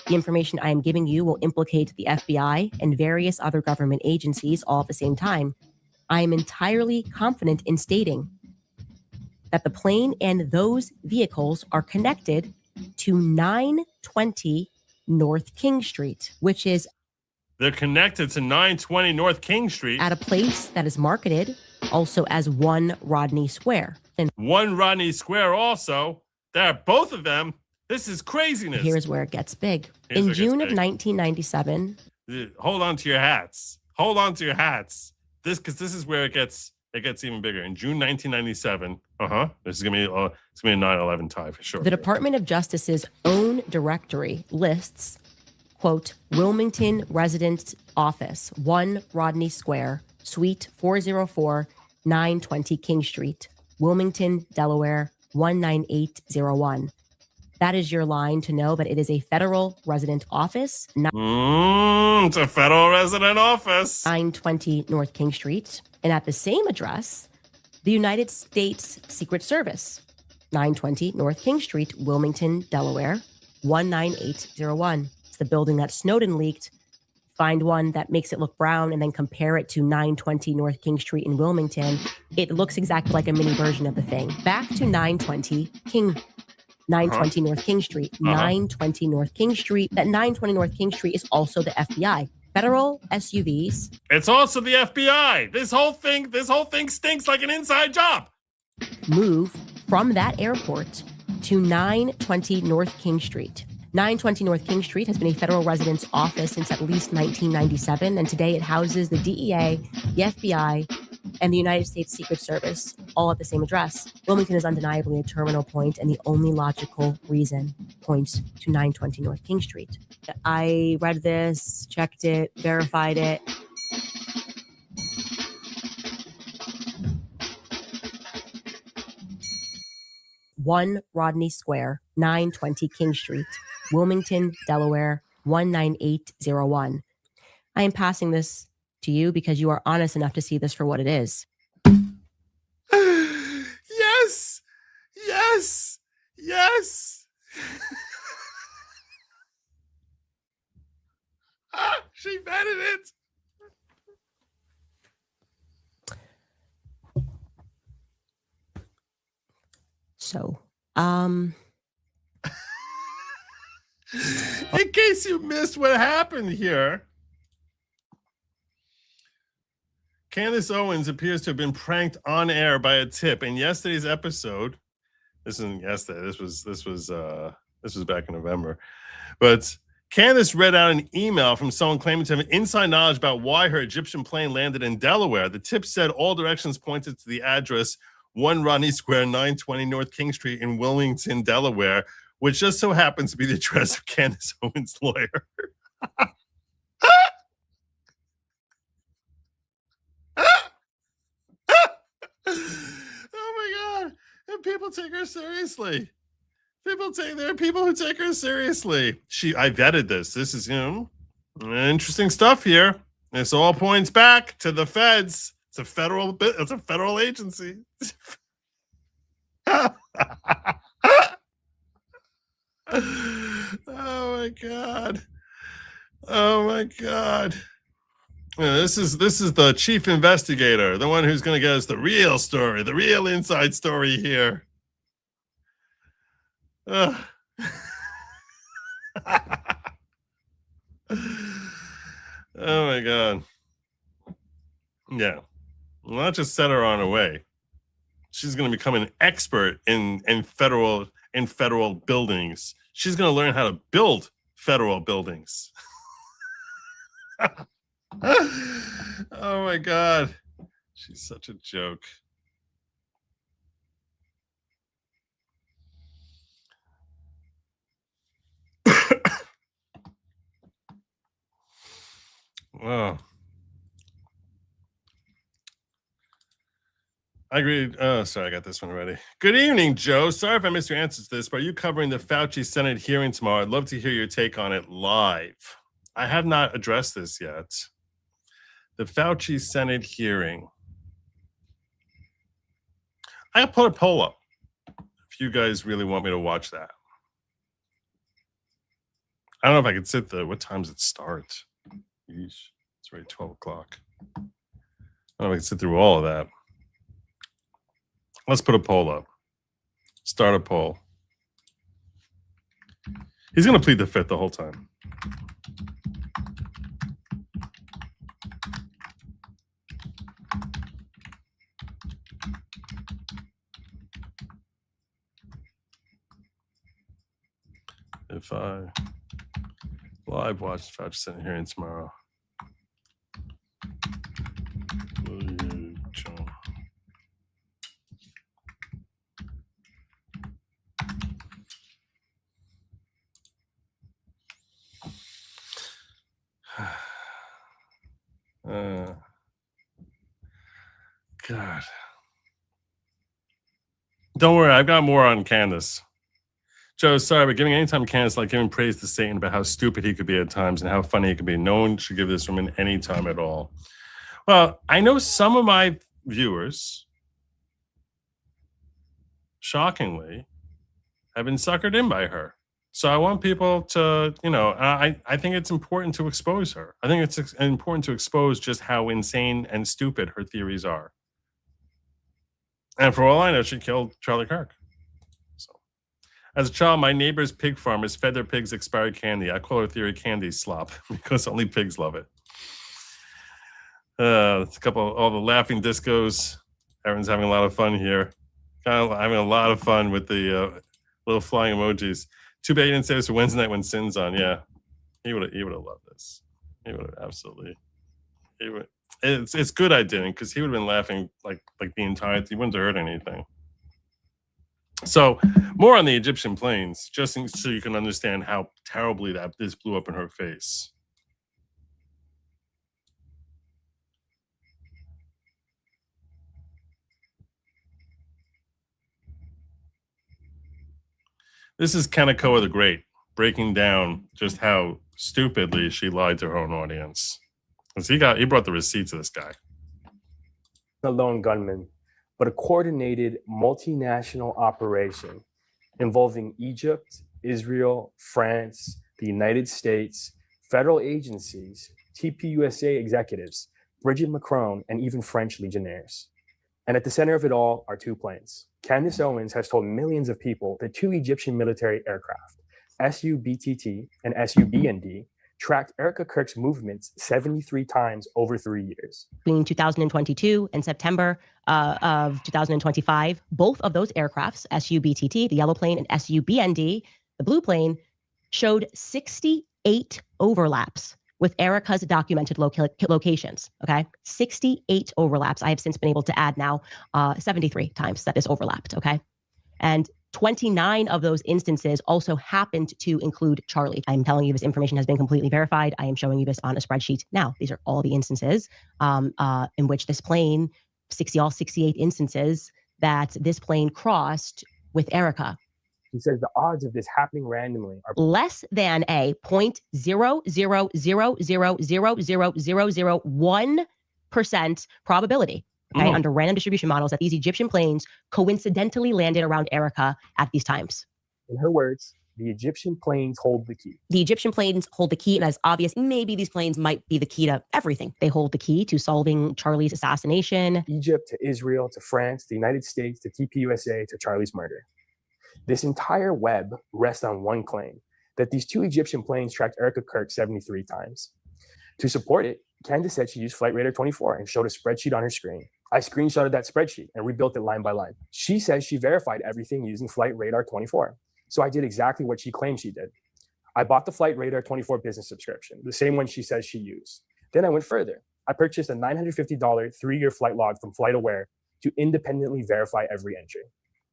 The information I am giving you will implicate the FBI and various other government agencies all at the same time. I am entirely confident in stating that the plane and those vehicles are connected to 920 North King Street, which is... They're connected to 920 North King Street. ...at a place that is marketed also as 1 Rodney Square. And 1 Rodney Square also. They're both of them. This is craziness. Here's where it gets big. In June of 1997... Hold on to your hats. Hold on to your hats. this is where it gets even bigger. In June 1997, this is gonna be a 9/11 tie for sure. The Department of Justice's own directory lists, quote, Wilmington Residence Office, 1 Rodney Square, Suite 404, 920 King Street, Wilmington, Delaware, 19801. That is your line to know that it is a federal resident office. It's a federal resident office. 920 North King Street. And at the same address, the United States Secret Service, 920 North King Street, Wilmington, Delaware, 19801. It's the building that Snowden leaked. Find one that makes it look brown and then compare it to 920 North King Street in Wilmington. It looks exactly like a mini version of the thing. Back to 920 North King Street. 920 North King Street. That 920 North King Street is also the FBI. Federal SUVs. It's also the FBI. This whole thing stinks like an inside job. Move from that airport to 920 North King Street. 920 North King Street has been a federal residence office since at least 1997, and today it houses the DEA, the FBI, and the United States Secret Service, all at the same address. Wilmington is undeniably a terminal point, and the only logical reason points to 920 North King Street. I read this, checked it, verified it. One Rodney Square, 920 King Street, Wilmington, Delaware, 19801. I am passing this to you because you are honest enough to see this for what it is. Yes. Yes. Yes. She vetted it. So, in case you missed what happened here, Candace Owens appears to have been pranked on air by a tip in yesterday's episode. This isn't yesterday. This was back in November. But Candace read out an email from someone claiming to have inside knowledge about why her Egyptian plane landed in Delaware. The tip said all directions pointed to the address 1 Rodney Square, 920 North King Street in Wilmington, Delaware, which just so happens to be the address of Candace Owens' lawyer. Oh my God. And people take her seriously. There are people who take her seriously. I vetted this. This is, interesting stuff here. This all points back to the feds. It's a federal agency. Oh my God. Oh my God. Yeah, this is the chief investigator, the one who's going to get us the real story, the real inside story here. Oh my God. Yeah. Well, not just set her on her way. She's going to become an expert in federal buildings. She's going to learn how to build federal buildings. Oh my God. She's such a joke. Oh. I agree. Oh, sorry, I got this one already. Good evening, Joe. Sorry if I missed your answers to this, but are you covering the Fauci Senate hearing tomorrow? I'd love to hear your take on it live. I have not addressed this yet. The Fauci Senate hearing. I put a poll up if you guys really want me to watch that. I don't know if I could sit there. What times it start? Yeesh, it's already 12 o'clock. I don't know if I can sit through all of that. Let's put a poll up. Start a poll. He's going to plead the fifth the whole time. If I live watch Fauci Senate hearing tomorrow, will God. Don't worry, I've got more on Candace. Joe, sorry, but giving anytime Candace, like giving praise to Satan about how stupid he could be at times and how funny he could be. No one should give this woman any time at all. Well, I know some of my viewers, shockingly, have been suckered in by her. So I want people to, I think it's important to expose her. I think it's important to expose just how insane and stupid her theories are. And for all I know, she killed Charlie Kirk. So, as a child, my neighbor's pig farmers fed their pigs expired candy. I call her theory candy slop because only pigs love it. It's a couple of all the laughing discos. Everyone's having a lot of fun here. Kind of having a lot of fun with the little flying emojis. Too bad you didn't say this for Wednesday night when Sin's on. Yeah, he would have loved this. He would have absolutely. He would. It's good I didn't, because he would have been laughing like the entire. He wouldn't have heard anything. So more on the Egyptian planes, just so you can understand how terribly that this blew up in her face. This is Kanekoa the Great breaking down just how stupidly she lied to her own audience. Because he brought the receipts of this guy. A lone gunman, but a coordinated multinational operation involving Egypt, Israel, France, the United States, federal agencies, TPUSA executives, Bridget Macron, and even French legionnaires. And at the center of it all are two planes. Candace Owens has told millions of people that two Egyptian military aircraft, SU-BTT and SU-BND, tracked Erica Kirk's movements 73 times over 3 years. Between 2022 and September of 2025, both of those aircrafts, SU-BTT, the yellow plane, and SU-BND, the blue plane, showed 68 overlaps with Erica's documented locations, okay? 68 overlaps. I have since been able to add now 73 times that is overlapped, okay? And 29 of those instances also happened to include Charlie. I'm telling you this information has been completely verified. I am showing you this on a spreadsheet. Now, these are all the instances in which this plane, all 68 instances that this plane crossed with Erica. He says the odds of this happening randomly are less than a 0.000000001% probability. Okay, under random distribution models, that these Egyptian planes coincidentally landed around Erica at these times. In her words, the Egyptian planes hold the key. The Egyptian planes hold the key, and as obvious, maybe these planes might be the key to everything. They hold the key to solving Charlie's assassination. Egypt to Israel to France, the United States to TPUSA to Charlie's murder. This entire web rests on one claim, that these two Egyptian planes tracked Erica Kirk 73 times. To support it, Candace said she used Flight Radar 24 and showed a spreadsheet on her screen. I screenshotted that spreadsheet and rebuilt it line by line. She says she verified everything using Flight Radar 24. So I did exactly what she claimed she did. I bought the Flight Radar 24 business subscription, the same one she says she used. Then I went further. I purchased a $950 3-year flight log from FlightAware to independently verify every entry.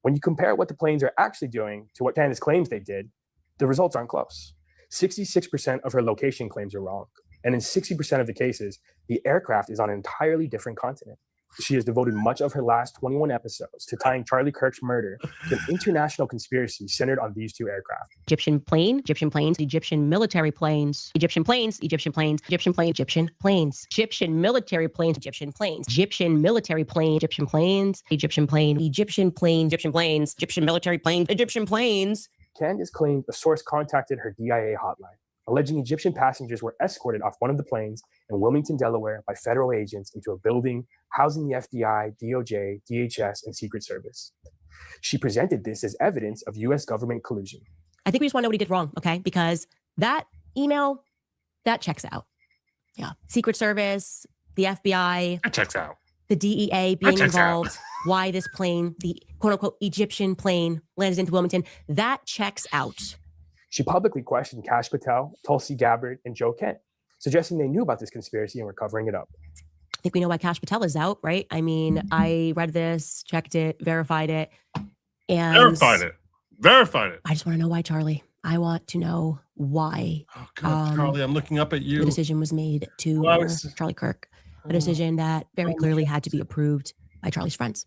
When you compare what the planes are actually doing to what Candace claims they did, the results aren't close. 66% of her location claims are wrong. And in 60% of the cases, the aircraft is on an entirely different continent. She has devoted much of her last 21 episodes to tying Charlie Kirk's murder to an international conspiracy centered on these two aircraft. Egyptian plane, Egyptian planes, Egyptian military planes, Egyptian planes, Egyptian planes, Egyptian plane, Egyptian planes, Egyptian military planes, Egyptian planes, Egyptian military plane, Egyptian planes, Egyptian plane, Egyptian plane, Egyptian planes, Egyptian military plane, Egyptian planes. Candace claimed a source contacted her DIA hotline, alleging Egyptian passengers were escorted off one of the planes in Wilmington, Delaware by federal agents into a building housing the FBI, DOJ, DHS, and Secret Service. She presented this as evidence of U.S. government collusion. I think we just want to know what he did wrong, okay? Because that email, that checks out. Yeah. Secret Service, the FBI. That checks out. The DEA being involved. Why this plane, the quote-unquote Egyptian plane, landed into Wilmington. That checks out. She publicly questioned Kash Patel, Tulsi Gabbard, and Joe Kent, suggesting they knew about this conspiracy and were covering it up. I think we know why Kash Patel is out, right? I mean, I read this, checked it, verified it. And Verified it. I just want to know why, Charlie. I want to know why. Oh, God, Charlie, I'm looking up at you. The decision was made to Charlie Kirk. a decision that very clearly had to be approved by Charlie's friends.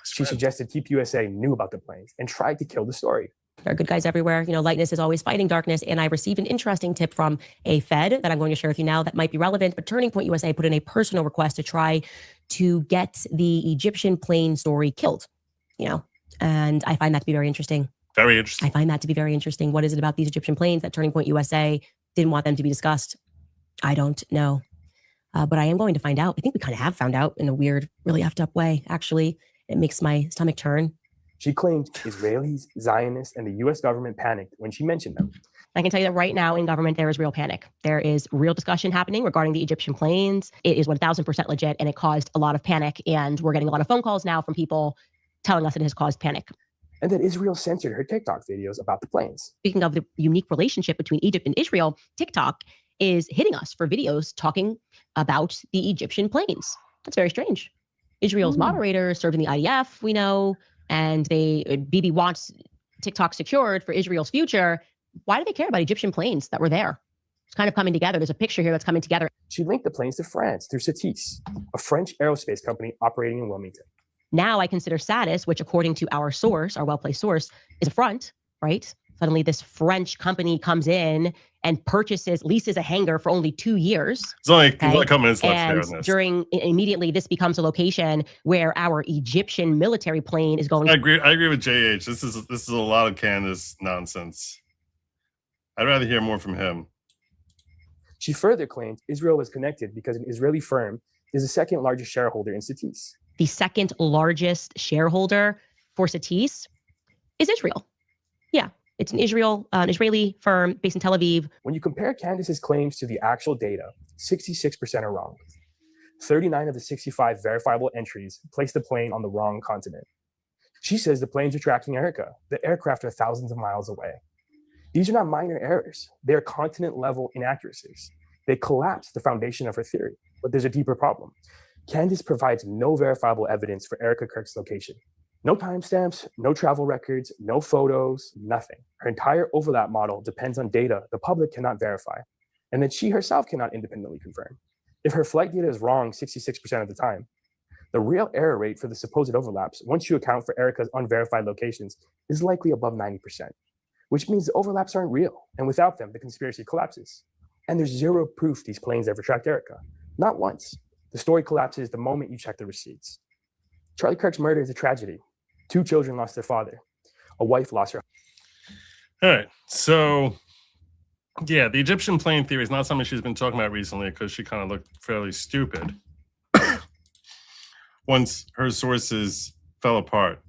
She suggested TPUSA knew about the planes and tried to kill the story. There are good guys everywhere. You know, lightness is always fighting darkness. And I received an interesting tip from a Fed that I'm going to share with you now that might be relevant. But Turning Point USA put in a personal request to try to get the Egyptian plane story killed, you know, and I find that to be very interesting. Very interesting. I find that to be very interesting. What is it about these Egyptian planes that Turning Point USA didn't want them to be discussed? I don't know. But I am going to find out. I think we kind of have found out in a weird, really effed up way, actually. It makes my stomach turn. She claimed Israelis, Zionists, and the US government panicked when she mentioned them. I can tell you that right now in government, there is real panic. There is real discussion happening regarding the Egyptian planes. It is 1000% legit, and it caused a lot of panic. And we're getting a lot of phone calls now from people telling us it has caused panic. And that Israel censored her TikTok videos about the planes. Speaking of the unique relationship between Egypt and Israel, TikTok is hitting us for videos talking about the Egyptian planes. That's very strange. Israel's moderator served in the IDF, we know, and Bibi wants TikTok secured for Israel's future. Why do they care about Egyptian planes that were there? It's kind of coming together. There's a picture here that's coming together. She linked the planes to France through Satis, a French aerospace company operating in Wilmington. Now I consider Satis, which according to our source, our well-placed source, is a front, right? Suddenly this French company comes in and leases a hangar for only 2 years. There's only a couple minutes left and there on this. Immediately this becomes a location where our Egyptian military plane is going. I agree with JH. This is a lot of Candace nonsense. I'd rather hear more from him. She further claimed Israel was connected because an Israeli firm is the second largest shareholder in Satis. The second largest shareholder for Satis is Israel. Yeah, it's an Israeli firm based in Tel Aviv. When you compare Candace's claims to the actual data, 66% are wrong. 39 of the 65 verifiable entries place the plane on the wrong continent. She says the planes are tracking Erica. The aircraft are thousands of miles away. These are not minor errors. They are continent-level inaccuracies. They collapse the foundation of her theory. But there's a deeper problem. Candace provides no verifiable evidence for Erica Kirk's location. No timestamps, no travel records, no photos, nothing. Her entire overlap model depends on data the public cannot verify, and that she herself cannot independently confirm. If her flight data is wrong 66% of the time, the real error rate for the supposed overlaps, once you account for Erica's unverified locations, is likely above 90%, which means the overlaps aren't real, and without them, the conspiracy collapses. And there's zero proof these planes ever tracked Erica. Not once. The story collapses the moment you check the receipts. Charlie Kirk's murder is a tragedy. 2 children lost their father. A wife lost her. All right. So, yeah, the Egyptian plane theory is not something she's been talking about recently because she kind of looked fairly stupid once her sources fell apart.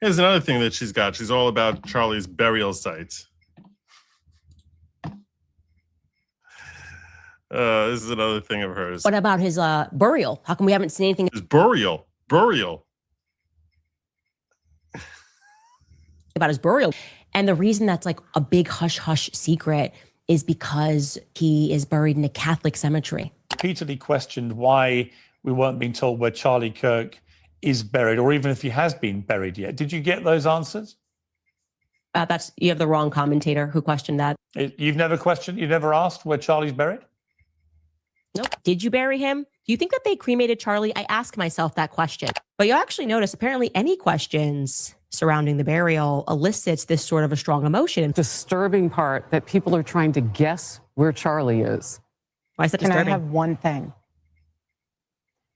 Here's another thing that she's got. She's all about Charlie's burial sites. This is another thing of hers. What about his burial? How come we haven't seen anything? His burial. About his burial. And the reason that's like a big hush-hush secret is because he is buried in a Catholic cemetery. Repeatedly questioned why we weren't being told where Charlie Kirk is buried, or even if he has been buried yet. Did you get those answers? You have the wrong commentator who questioned that. You've never asked where Charlie's buried? Nope. Did you bury him? Do you think that they cremated Charlie? I ask myself that question. But you'll actually notice apparently any questions surrounding the burial elicits this sort of a strong emotion. Disturbing part that people are trying to guess where Charlie is. Why is that Can disturbing? I have one thing?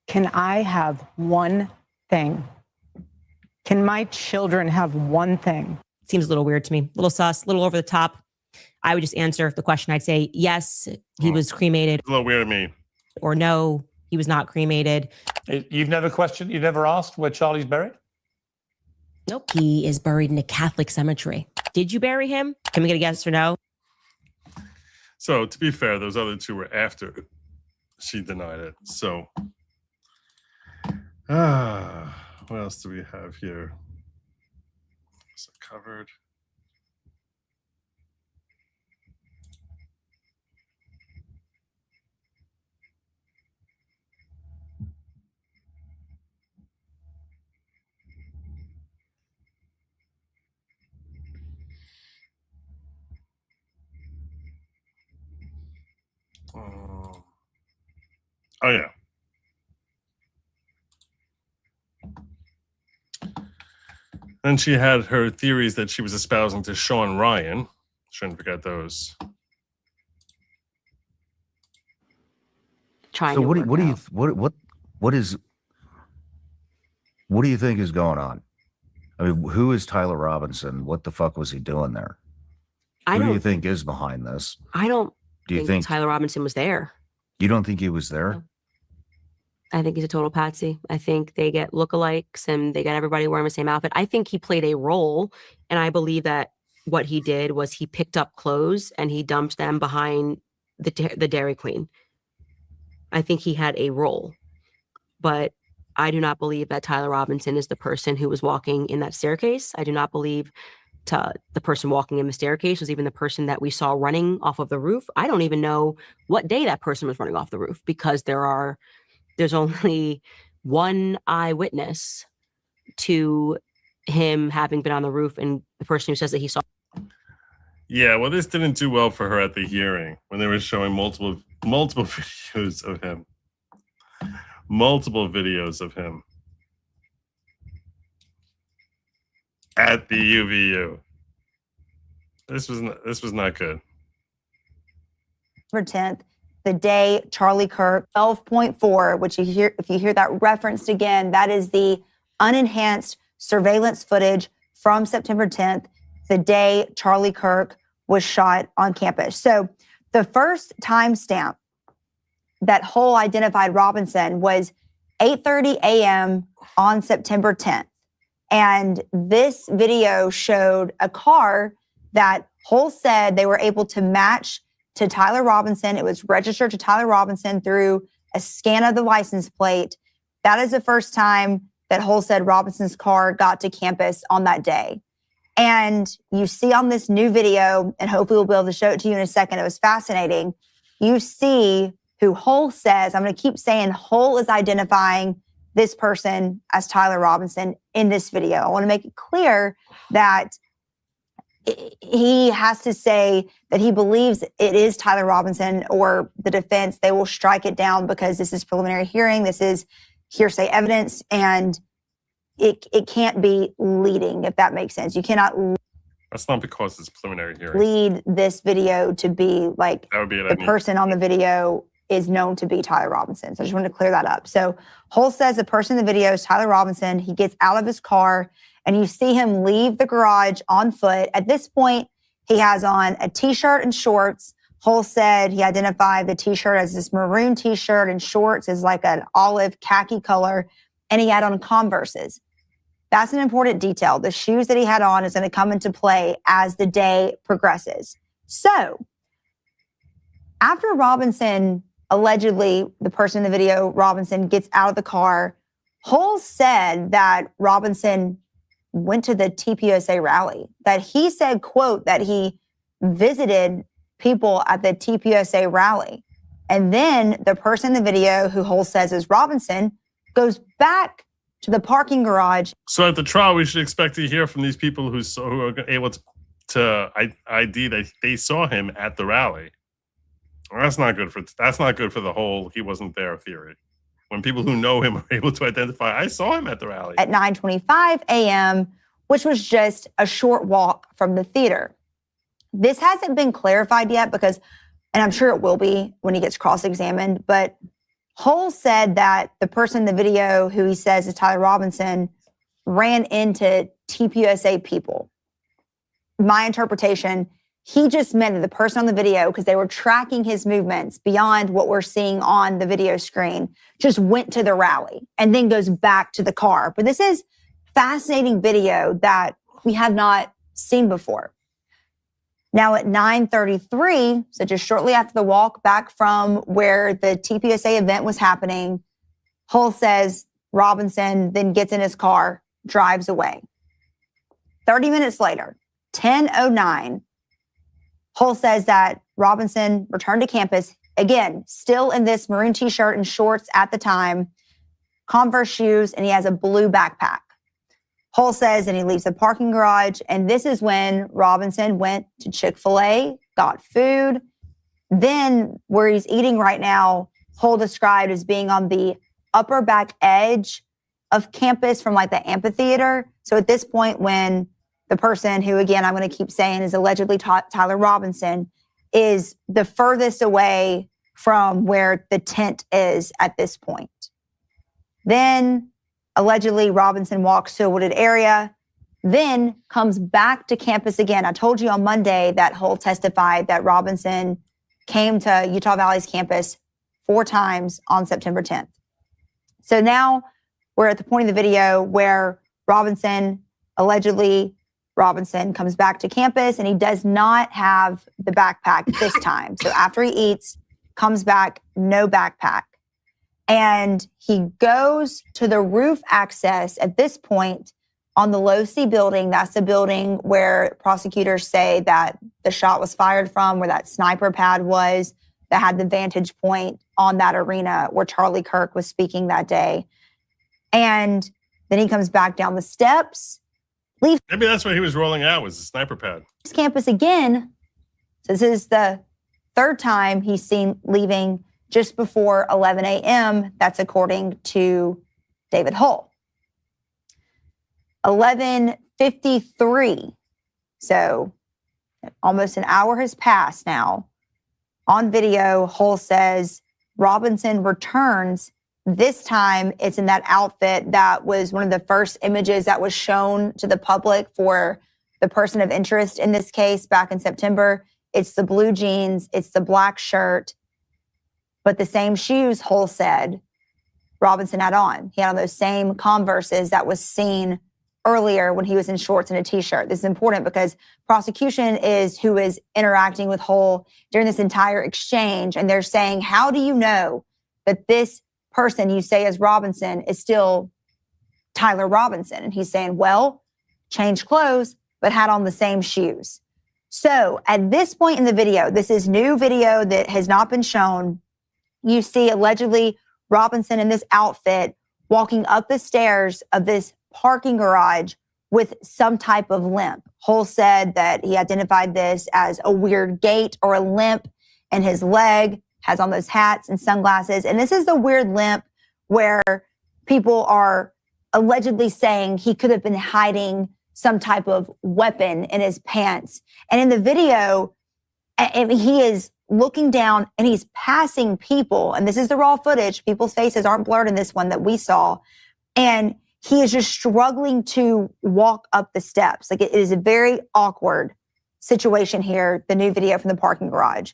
Can I have one thing? Can my children have one thing? Seems a little weird to me. A little sus, a little over the top. I would just answer the question. I'd say, yes, he was cremated. A little weird to me. Or no, he was not cremated. You've never asked where Charlie's buried? Nope. He is buried in a Catholic cemetery. Did you bury him? Can we get a yes or no? So to be fair, those other two were after she denied it. So, what else do we have here? Is it covered? Oh, yeah. Then she had her theories that she was espousing to Sean Ryan. Shouldn't forget those. Trying So to what do work what do you out. what do you think is going on? I mean, who is Tyler Robinson? What the fuck was he doing there? Who do you think is behind this? I don't Do you think think Tyler Robinson was there. you don't think he was there? No. I think he's a total patsy. I think they get lookalikes and they get everybody wearing the same outfit. I think he played a role, and I believe that what he did was he picked up clothes and he dumped them behind the Dairy Queen. I think he had a role, but I do not believe that Tyler Robinson is the person who was walking in that staircase. I do not believe the person walking in the staircase was even the person that we saw running off of the roof. I don't even know what day that person was running off the roof, because there's only one eyewitness to him having been on the roof, and the person who says that he saw. Yeah, well, this didn't do well for her at the hearing when they were showing multiple videos of him. Multiple videos of him at the UVU. This was not good. September 10th, the day Charlie Kirk, 12.4, which if you hear that referenced again, that is the unenhanced surveillance footage from September 10th, the day Charlie Kirk was shot on campus. So the first timestamp that Hull identified Robinson was 8:30 a.m. on September 10th. And this video showed a car that Hull said they were able to match to Tyler Robinson. It was registered to Tyler Robinson through a scan of the license plate. That is the first time that Hull said Robinson's car got to campus on that day. And you see on this new video, and hopefully we'll be able to show it to you in a second, it was fascinating. You see who Hull says, I'm going to keep saying Hull is identifying this person as Tyler Robinson in this video. I want to make it clear that he has to say that he believes it is Tyler Robinson, or the defense, they will strike it down because this is preliminary hearing. This is hearsay evidence, and it can't be leading, if that makes sense. You cannot That's not because it's preliminary hearing. lead this video to be like That would be the person on the video is known to be Tyler Robinson. So I just wanted to clear that up. So Hull says the person in the video is Tyler Robinson. He gets out of his car and you see him leave the garage on foot. At this point, he has on a t-shirt and shorts. Hull said he identified the t-shirt as this maroon t-shirt, and shorts is like an olive khaki color. And he had on Converses. That's an important detail. The shoes that he had on is going to come into play as the day progresses. So after Robinson, allegedly the person in the video, Robinson, gets out of the car, Hull said that Robinson went to the TPUSA rally, that he said, quote, that he visited people at the TPUSA rally. And then the person in the video who Hull says is Robinson goes back to the parking garage. So at the trial, we should expect to hear from these people who are able to ID that they saw him at the rally. That's not good for the whole he wasn't there theory. When people who know him are able to identify, I saw him at the rally. At 9:25 a.m., which was just a short walk from the theater. This hasn't been clarified yet because, and I'm sure it will be when he gets cross-examined, but Hull said that the person in the video who he says is Tyler Robinson ran into TPUSA people. My interpretation, he just meant that the person on the video, because they were tracking his movements beyond what we're seeing on the video screen, just went to the rally and then goes back to the car. But this is fascinating video that we have not seen before. Now at 9:33, so just shortly after the walk back from where the TPUSA event was happening, Hull says Robinson then gets in his car, drives away. 30 minutes later, 10:09, Hull says that Robinson returned to campus, again, still in this maroon t-shirt and shorts at the time, Converse shoes, and he has a blue backpack. Hull says, and he leaves the parking garage, and this is when Robinson went to Chick-fil-A, got food, Then where he's eating right now, Hull described as being on the upper back edge of campus from like the amphitheater. So at this point, when the person who, again, I'm going to keep saying is allegedly Tyler Robinson, is the furthest away from where the tent is at this point. Then allegedly Robinson walks to a wooded area, then comes back to campus again. I told you on Monday that Hull testified that Robinson came to Utah Valley's campus 4 times on September 10th. So now we're at the point of the video where allegedly Robinson comes back to campus and he does not have the backpack this time. So after he eats, comes back, no backpack. And he goes to the roof access at this point on the Losee Building. That's the building where prosecutors say that the shot was fired from, where that sniper pad was, that had the vantage point on that arena where Charlie Kirk was speaking that day. And then he comes back down the steps, leaves. Maybe that's what he was rolling out, was the sniper pad. Campus again. So this is the 3rd time he's seen leaving just before 11 a.m. That's according to David Hull. 11:53. So almost an hour has passed now. On video, Hull says Robinson returns. This time it's in that outfit that was one of the first images that was shown to the public for the person of interest in this case back in September. It's the blue jeans, it's the black shirt, but the same shoes, Hull said, Robinson had on. He had on those same Converses that was seen earlier when he was in shorts and a t-shirt. This is important because prosecution is who is interacting with Hull during this entire exchange. And they're saying, how do you know that this person you say is Robinson is still Tyler Robinson? And he's saying, well, changed clothes, but had on the same shoes. So at this point in the video, this is new video that has not been shown. You see allegedly Robinson in this outfit walking up the stairs of this parking garage with some type of limp. Hull said that he identified this as a weird gait or a limp in his leg, has on those hats and sunglasses. And this is the weird limp where people are allegedly saying he could have been hiding some type of weapon in his pants. And in the video, he is looking down and he's passing people. And this is the raw footage. People's faces aren't blurred in this one that we saw. And he is just struggling to walk up the steps. Like, it is a very awkward situation here, the new video from the parking garage.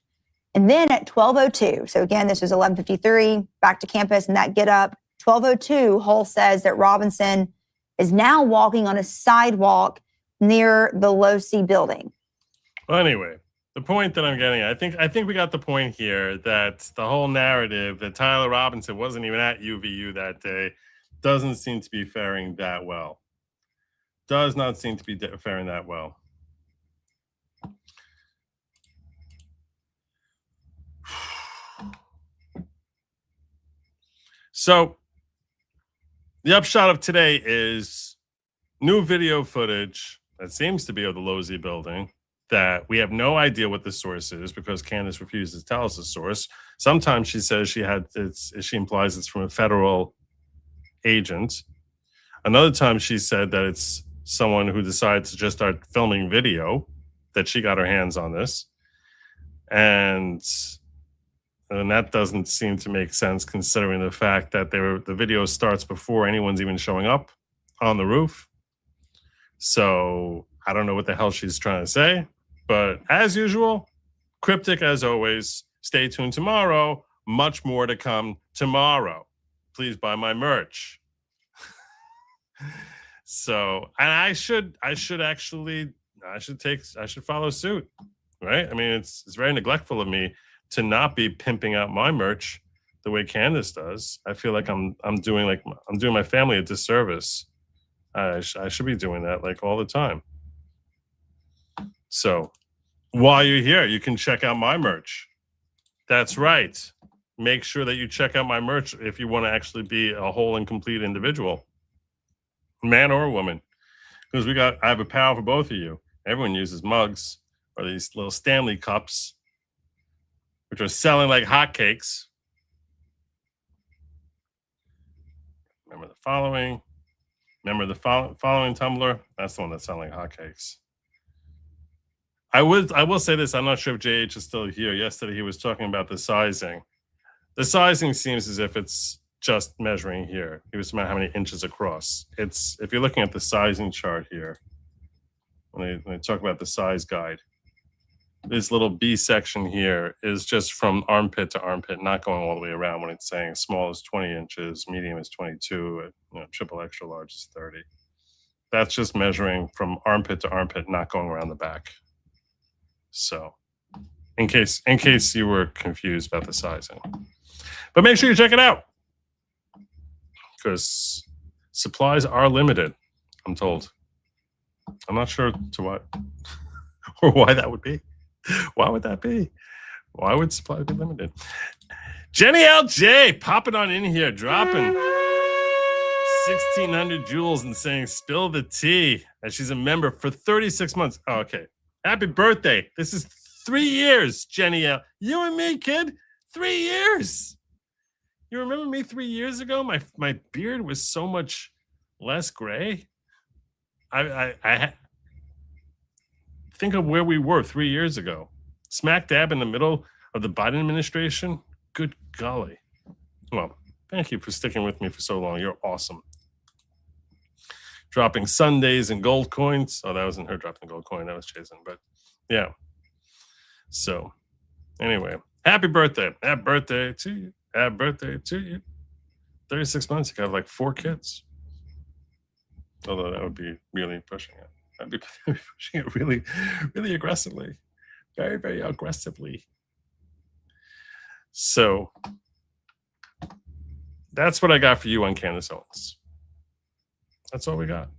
And then at 12:02, so again, this was 11:53, back to campus and that get up. 12:02, Hull says that Robinson is now walking on a sidewalk near the Losee Building. Well, anyway, the point that I'm getting at, I think we got the point here that the whole narrative that Tyler Robinson wasn't even at UVU that day doesn't seem to be faring that well. Does not seem to be faring that well. So the upshot of today is new video footage that seems to be of the Losee Building that we have no idea what the source is because Candace refuses to tell us the source. Sometimes she says she implies it's from a federal agent. Another time she said that it's someone who decided to just start filming video, that she got her hands on this. And that doesn't seem to make sense considering the fact that the video starts before anyone's even showing up on the roof. So I don't know what the hell she's trying to say, but as usual, cryptic as always. Stay tuned tomorrow. Much more to come tomorrow. Please buy my merch. So, and I should follow suit, right? I mean, it's very neglectful of me to not be pimping out my merch the way Candace does. I feel like I'm doing my family a disservice. I should be doing that like all the time. So while you're here, you can check out my merch. That's right. Make sure that you check out my merch if you want to actually be a whole and complete individual, man or woman, because I have a power for both of you. Everyone uses mugs or these little Stanley cups, which are selling like hotcakes. Remember the following. Remember the following Tumblr? That's the one that's selling hotcakes. I will say this. I'm not sure if JH is still here. Yesterday he was talking about the sizing. The sizing seems as if it's just measuring here. He was talking about how many inches across. It's, if you're looking at the sizing chart here, when they talk about the size guide, this little B section here is just from armpit to armpit, not going all the way around when it's saying small is 20 inches, medium is 22, triple extra large is 30. That's just measuring from armpit to armpit, not going around the back. So in case you were confused about the sizing. But make sure you check it out, because supplies are limited, I'm told. I'm not sure to what or why that would be. Why would that be? Why would supplies be limited? Jenny LJ popping on in here, dropping 1,600 jewels and saying, spill the tea. And she's a member for 36 months. Oh, okay. Happy birthday. This is 3 years, Jenny L. You and me, kid. 3 years. You remember me 3 years ago? My beard was so much less gray. I think of where we were 3 years ago. Smack dab in the middle of the Biden administration. Good golly. Well, thank you for sticking with me for so long. You're awesome. Dropping Sundays and gold coins. Oh, that wasn't her dropping gold coin. That was Jason. But yeah. So anyway, happy birthday. Happy birthday to you. Happy birthday to you. 36 months. You got like 4 kids. Although that would be really pushing it. I'd be pushing it really, really aggressively. Very, very aggressively. So that's what I got for you on Candace Owens. That's all we got.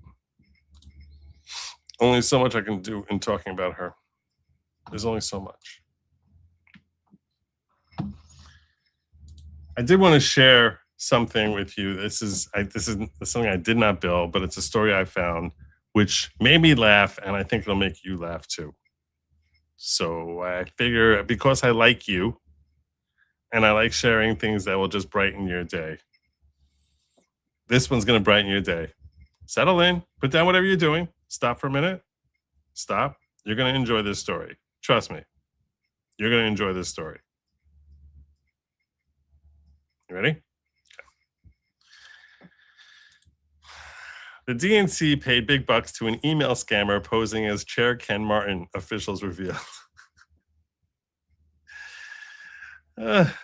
Only so much I can do in talking about her. There's only so much. I did want to share something with you. This is something I did not bill, but it's a story I found which made me laugh, and I think it'll make you laugh too. So I figure, because I like you and I like sharing things that will just brighten your day, this one's going to brighten your day. Settle in, put down whatever you're doing, stop for a minute, stop. You're going to enjoy this story. Trust me. You're going to enjoy this story. You ready? The DNC paid big bucks to an email scammer posing as Chair Ken Martin, officials revealed.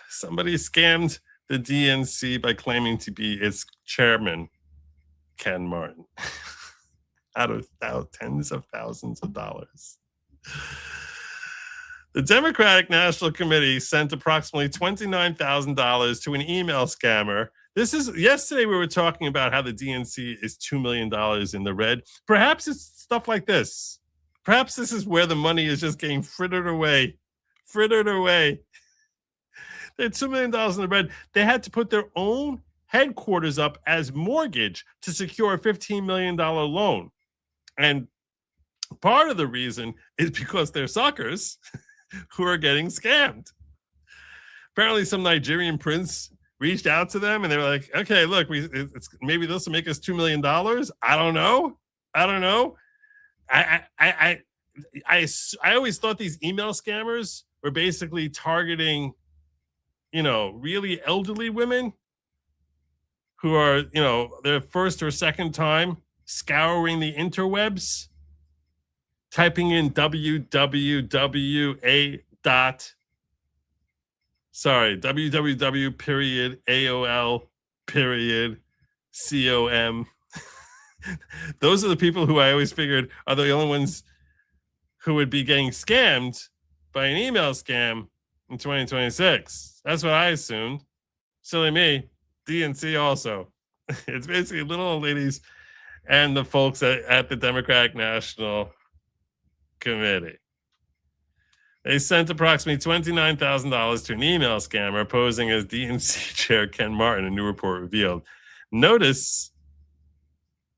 Somebody scammed the DNC by claiming to be its chairman, Ken Martin, out of tens of thousands of dollars. The Democratic National Committee sent approximately $29,000 to an email scammer. Yesterday we were talking about how the DNC is $2 million in the red. Perhaps it's stuff like this. Perhaps this is where the money is just getting frittered away. They had $2 million in the red. They had to put their own headquarters up as mortgage to secure a $15 million loan. And part of the reason is because they're suckers who are getting scammed. Apparently some Nigerian prince reached out to them and they were like, okay, look, maybe this will make us $2 million. I don't know. I always thought these email scammers were basically targeting, really elderly women who are, their first or second time scouring the interwebs, typing in www.aol.com. Those are the people who I always figured are the only ones who would be getting scammed by an email scam in 2026. That's what I assumed. Silly me. DNC also. It's basically little old ladies and the folks at the Democratic National Committee. They sent approximately $29,000 to an email scammer posing as DNC Chair Ken Martin, a new report revealed. Notice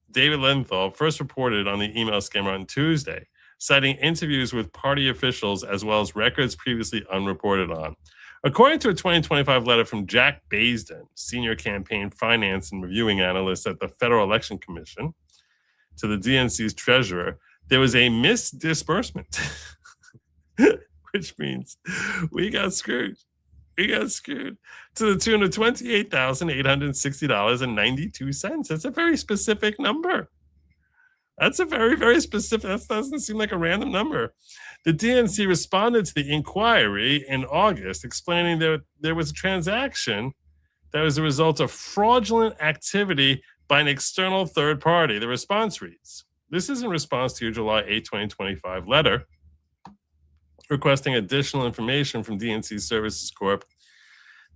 David Lenthal first reported on the email scammer on Tuesday, citing interviews with party officials as well as records previously unreported on. According to a 2025 letter from Jack Baisden, senior campaign finance and reviewing analyst at the Federal Election Commission, to the DNC's treasurer, there was a misdisbursement, which means we got screwed. We got screwed to the tune of $28,860.92. That's a very specific number. That's a very, very specific. That doesn't seem like a random number. The DNC responded to the inquiry in August, explaining that there was a transaction that was the result of fraudulent activity by an external third party. The response reads, this is in response to your July 8, 2025 letter requesting additional information from DNC Services Corp,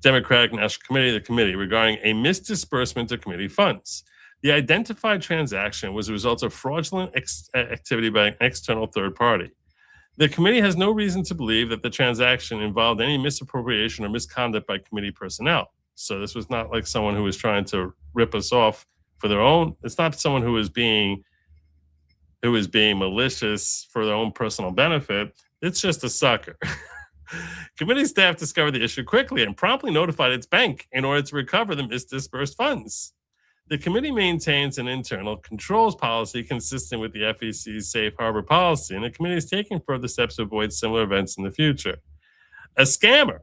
Democratic National Committee, the committee, regarding a misdisbursement of committee funds. The identified transaction was a result of fraudulent activity by an external third party. The committee has no reason to believe that the transaction involved any misappropriation or misconduct by committee personnel. So this was not like someone who was trying to rip us off for their own. It's not someone who is being malicious for their own personal benefit. It's just a sucker. Committee staff discovered the issue quickly and promptly notified its bank in order to recover the misdisbursed funds. The committee maintains an internal controls policy consistent with the FEC's safe harbor policy, and the committee is taking further steps to avoid similar events in the future. A scammer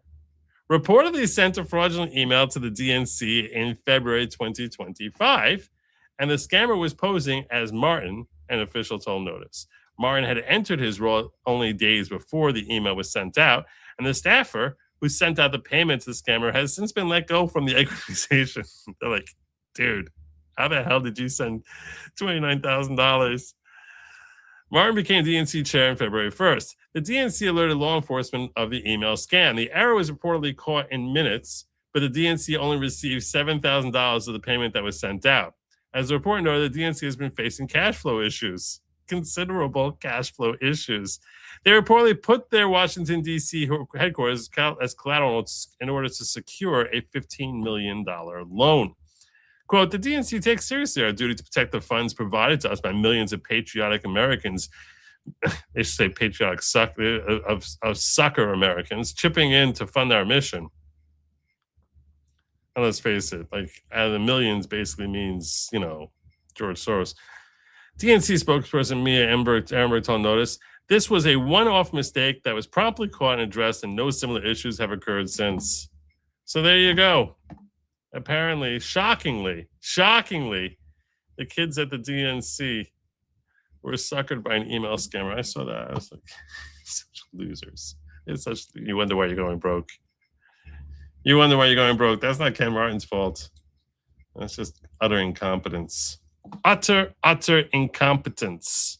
reportedly sent a fraudulent email to the DNC in February 2025, and the scammer was posing as Martin, an official told Notice. Martin had entered his role only days before the email was sent out, and the staffer who sent out the payment to the scammer has since been let go from the organization. They're like, dude, how the hell did you send $29,000? Martin became DNC chair on February 1st. The DNC alerted law enforcement of the email scam. The error was reportedly caught in minutes, but the DNC only received $7,000 of the payment that was sent out. As the report noted, the DNC has been facing cash flow issues, considerable cash flow issues. They reportedly put their Washington, D.C. headquarters as collateral in order to secure a $15 million loan. Quote, the DNC takes seriously our duty to protect the funds provided to us by millions of patriotic Americans. They should say patriotic sucker Americans chipping in to fund our mission. And let's face it, like out of the millions basically means, George Soros. DNC spokesperson Mia Amberg told Notice, this was a one-off mistake that was promptly caught and addressed, and no similar issues have occurred since. So there you go. Apparently, shockingly, the kids at the DNC were suckered by an email scammer. I saw that. I was like, such losers. You wonder why you're going broke. You wonder why you're going broke. That's not Ken Martin's fault. That's just utter incompetence. Utter incompetence.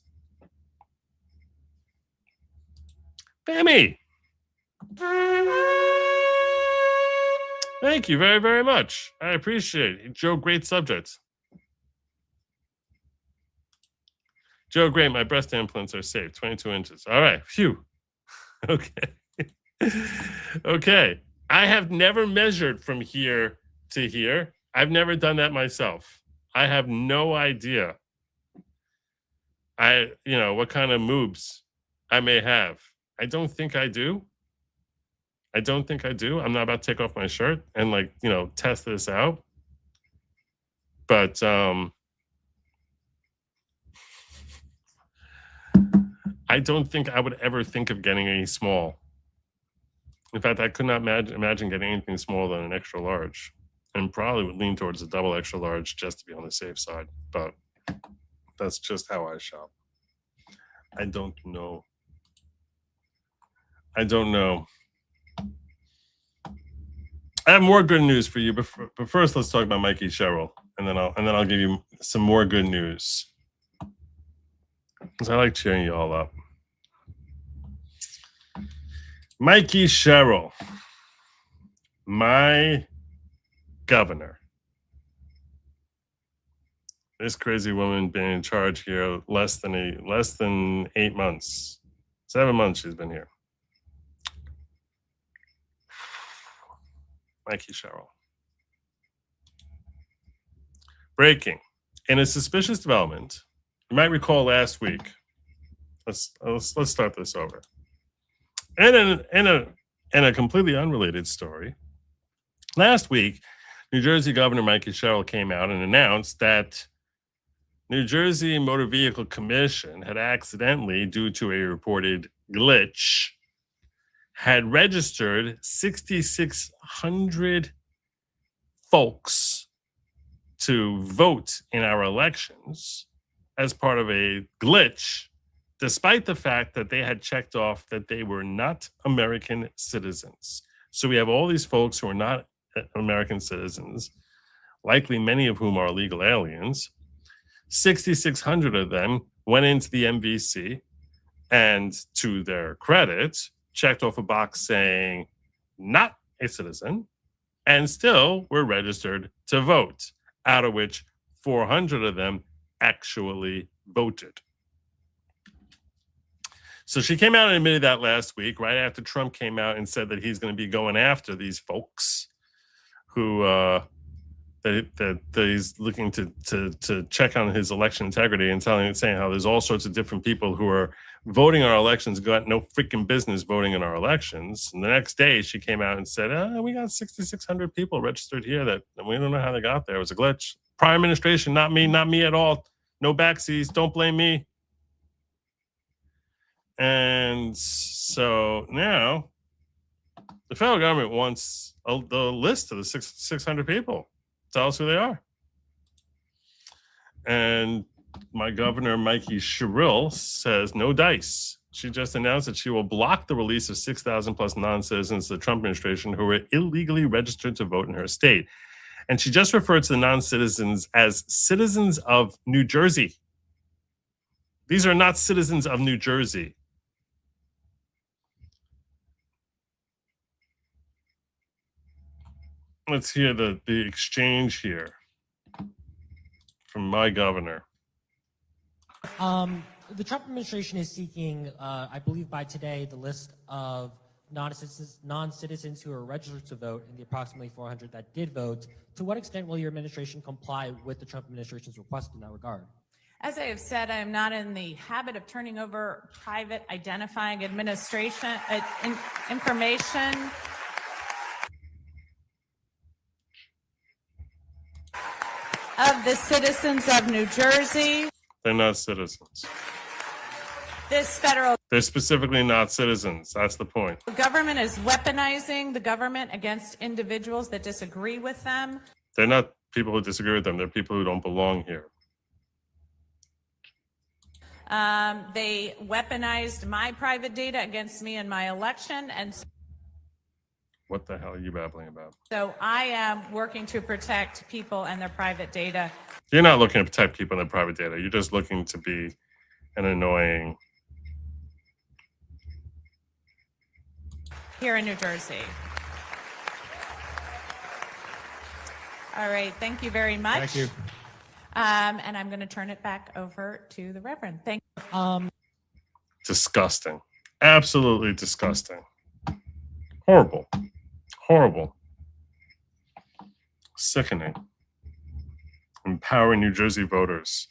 Bammy. Thank you very, very much. I appreciate it. Joe, great subject. Joe, great. My breast implants are safe. 22 inches. All right. Phew. Okay. Okay. I have never measured from here to here. I've never done that myself. I have no idea. What kind of moobs I may have. I don't think I do. I'm not about to take off my shirt and test this out. But I don't think I would ever think of getting any small. In fact, I could not imagine getting anything smaller than an extra large, and probably would lean towards a double extra large just to be on the safe side. But that's just how I shop. I don't know. I have more good news for you, but first let's talk about Mikie Sherrill, and then I'll give you some more good news, because I like cheering you all up. Mikie Sherrill, my governor. This crazy woman been in charge here less than 8 months. 7 months she's been here. Mikie Sherrill. Breaking. In a suspicious development, you might recall last week. Let's start this over. In And a completely unrelated story. Last week, New Jersey Governor Mikie Sherrill came out and announced that New Jersey Motor Vehicle Commission had accidentally, due to a reported glitch, had registered 6,600 folks to vote in our elections as part of a glitch, despite the fact that they had checked off that they were not American citizens. So we have all these folks who are not American citizens, likely many of whom are illegal aliens. 6,600 of them went into the MVC and, to their credit, checked off a box saying not a citizen, and still were registered to vote, out of which 400 of them actually voted. So she came out and admitted that last week, right after Trump came out and said that he's going to be going after these folks who that he's looking to check on his election integrity, and saying how there's all sorts of different people who are voting on our elections, got no freaking business voting in our elections. And the next day she came out and said, we got 6,600 people registered here that we don't know how they got there. It was a glitch. Prior administration, not me at all. No backseas, don't blame me. And so now the federal government wants the list of the 600 people. Tell us who they are. And my Governor Mikie Sherrill says no dice. She just announced that she will block the release of 6,000 plus non-citizens of the Trump administration who were illegally registered to vote in her state. And she just referred to the non-citizens as citizens of New Jersey. These are not citizens of New Jersey. Let's hear the exchange here from my governor. The Trump administration is seeking, I believe by today, the list of non-citizens who are registered to vote, and the approximately 400 that did vote. To what extent will your administration comply with the Trump administration's request in that regard? As I have said, I am not in the habit of turning over private identifying information of the citizens of New Jersey. They're not citizens. They're specifically not citizens. That's the point. The government is weaponizing the government against individuals that disagree with them. They're not people who disagree with them. They're people who don't belong here. They weaponized my private data against me in my election, and what the hell are you babbling about? so I am working to protect people and their private data. You're not looking to protect people and their private data. You're just looking to be an annoying. Here in New Jersey. All right, thank you very much. Thank you. And I'm going to turn it back over to the Reverend. Thank you. Disgusting. Absolutely disgusting. Horrible. Horrible. Sickening. Empowering New Jersey voters.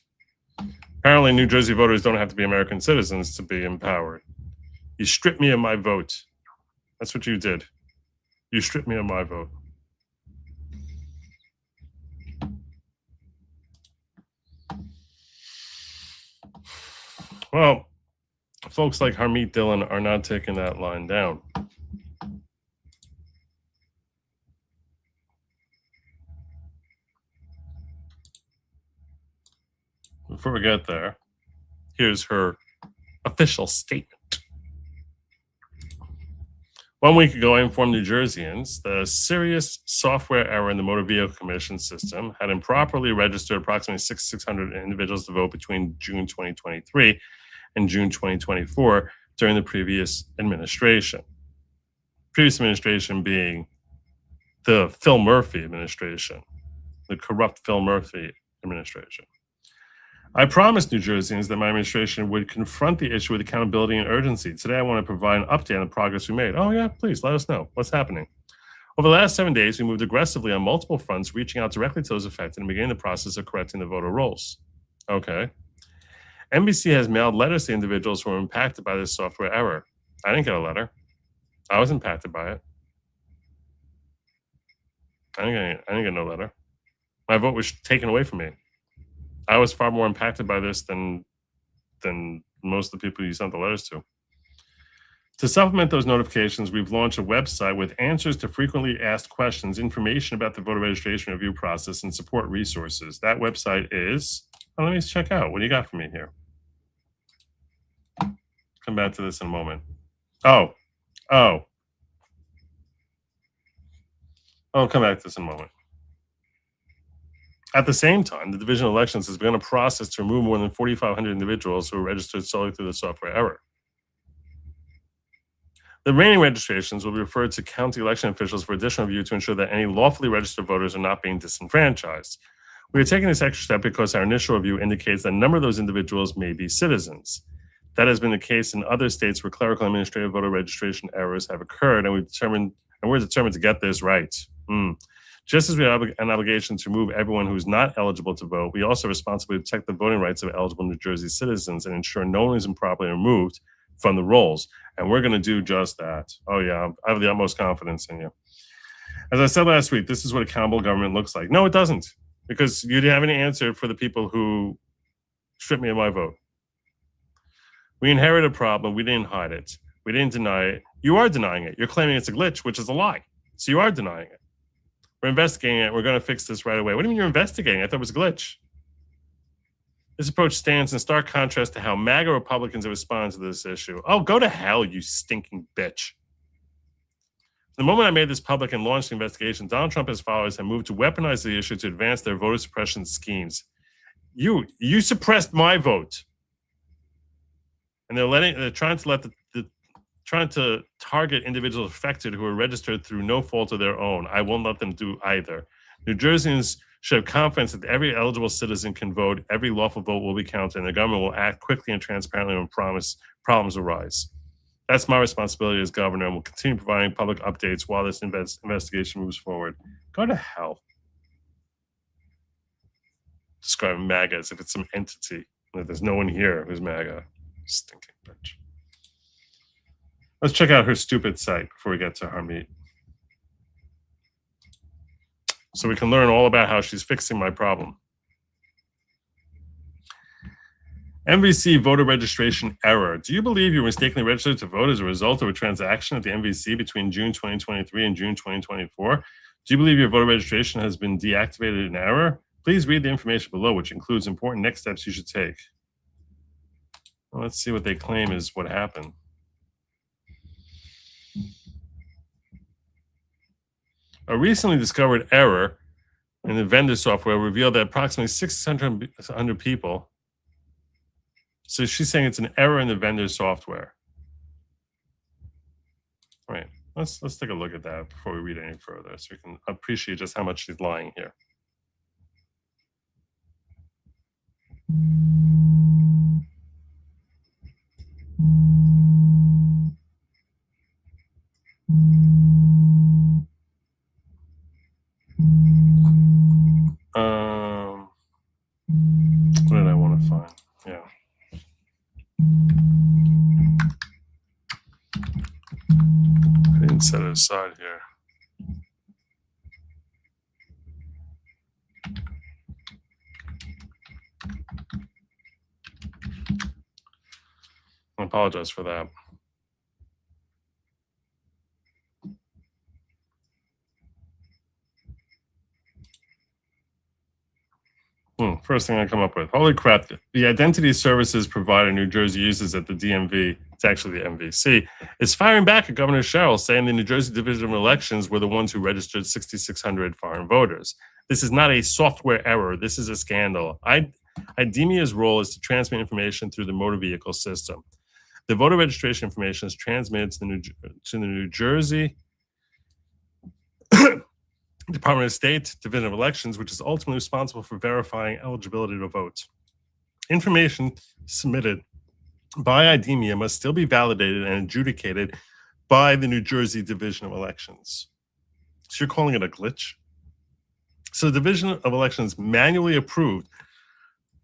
Apparently, New Jersey voters don't have to be American citizens to be empowered. You stripped me of my vote. That's what you did. You stripped me of my vote. Well, folks like Harmeet Dillon are not taking that line down. Before we get there, here's her official statement. 1 week ago, I informed New Jerseyans that a serious software error in the Motor Vehicle Commission system had improperly registered approximately 6,600 individuals to vote between June 2023 and June 2024 during the previous administration. Previous administration being the Phil Murphy administration, the corrupt Phil Murphy administration. I promised New Jerseyans that my administration would confront the issue with accountability and urgency. Today, I want to provide an update on the progress we made. Oh yeah, please let us know what's happening. Over the last 7 days, we moved aggressively on multiple fronts, reaching out directly to those affected and beginning the process of correcting the voter rolls. Okay. NBC has mailed letters to individuals who were impacted by this software error. I didn't get a letter. I was impacted by it. I didn't get no letter. My vote was taken away from me. I was far more impacted by this than most of the people you sent the letters to. To supplement those notifications, we've launched a website with answers to frequently asked questions, information about the voter registration review process, and support resources. That website is, let me check out. What do you got for me here? Come back to this in a moment. I'll come back to this in a moment. At the same time, the Division of Elections has begun a process to remove more than 4,500 individuals who were registered solely through the software error. The remaining registrations will be referred to county election officials for additional review to ensure that any lawfully registered voters are not being disenfranchised. We are taking this extra step because our initial review indicates that a number of those individuals may be citizens. That has been the case in other states where clerical and administrative voter registration errors have occurred, and we're determined to get this right. Just as we have an obligation to remove everyone who is not eligible to vote, we also have a responsibility to protect the voting rights of eligible New Jersey citizens and ensure no one is improperly removed from the rolls. And we're going to do just that. Oh, yeah, I have the utmost confidence in you. As I said last week, this is what accountable government looks like. No, it doesn't, because you didn't have any answer for the people who stripped me of my vote. We inherited a problem. We didn't hide it. We didn't deny it. You are denying it. You're claiming it's a glitch, which is a lie. So you are denying it. We're investigating it. We're going to fix this right away. What do you mean you're investigating? I thought it was a glitch. This approach stands in stark contrast to how MAGA Republicans have responded to this issue. Oh, go to hell, you stinking bitch. The moment I made this public and launched the investigation, Donald Trump and his followers have moved to weaponize the issue to advance their voter suppression schemes. You suppressed my vote. And they're trying to target individuals affected who are registered through no fault of their own. I won't let them do either. New Jerseyans should have confidence that every eligible citizen can vote, every lawful vote will be counted, and the government will act quickly and transparently when problems arise. That's my responsibility as governor, and we'll continue providing public updates while this investigation moves forward. Go to hell. Describe MAGA as if it's some entity. There's no one here who's MAGA. Stinking bitch. Let's check out her stupid site before we get to Harmeet, so we can learn all about how she's fixing my problem. MVC voter registration error. Do you believe you were mistakenly registered to vote as a result of a transaction at the MVC between June 2023 and June 2024? Do you believe your voter registration has been deactivated in error? Please read the information below, which includes important next steps you should take. Well, let's see what they claim is what happened. A recently discovered error in the vendor software revealed that approximately 600 people. So she's saying it's an error in the vendor software. All right, let's take a look at that before we read any further, so we can appreciate just how much she's lying here. What did I want to find? Yeah. I didn't set it aside here. I apologize for that. First thing I come up with. Holy crap. The identity services provider New Jersey uses at the DMV, it's actually the MVC, is firing back at Governor Sherrill, saying the New Jersey Division of Elections were the ones who registered 6,600 foreign voters. This is not a software error. This is a scandal. IDEMIA's role is to transmit information through the motor vehicle system. The voter registration information is transmitted to the New Jersey Department of State Division of Elections, which is ultimately responsible for verifying eligibility to vote. Information submitted by IDEMIA must still be validated and adjudicated by the New Jersey Division of Elections. So you're calling it a glitch? So the Division of Elections manually approved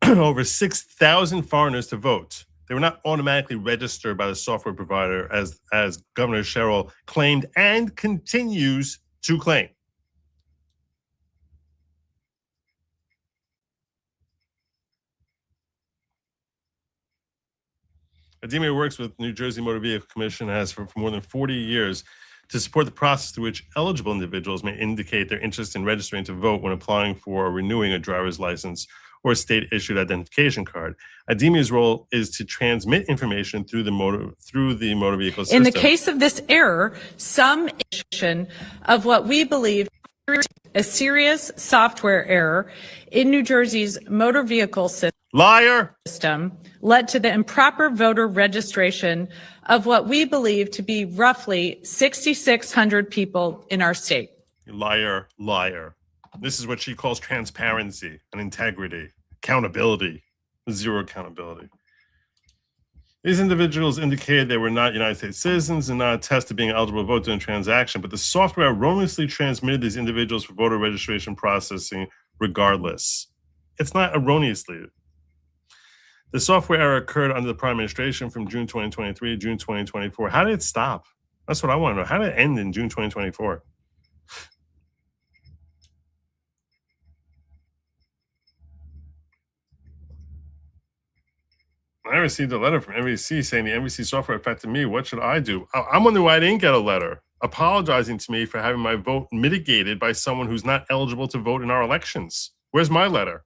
over 6,000 foreigners to vote. They were not automatically registered by the software provider as Governor Sherrill claimed and continues to claim. Ademir works with New Jersey Motor Vehicle Commission has for more than 40 years to support the process through which eligible individuals may indicate their interest in registering to vote when applying for or renewing a driver's license or a state-issued identification card. Ademir's role is to transmit information through the motor vehicle system. In the case of this error, some indication of what we believe a serious software error in New Jersey's motor vehicle system. Liar. Led to the improper voter registration of what we believe to be roughly 6,600 people in our state. Liar, liar. This is what she calls transparency and integrity, accountability, zero accountability. These individuals indicated they were not United States citizens and not attest to being eligible to vote during the transaction, but the software erroneously transmitted these individuals for voter registration processing regardless. It's not erroneously. The software error occurred under the prior administration from June 2023 to June 2024. How did it stop? That's what I want to know. How did it end in June 2024? I received a letter from NBC saying the NBC software affected me. What should I do? I'm wondering why I didn't get a letter apologizing to me for having my vote mitigated by someone who's not eligible to vote in our elections. Where's my letter?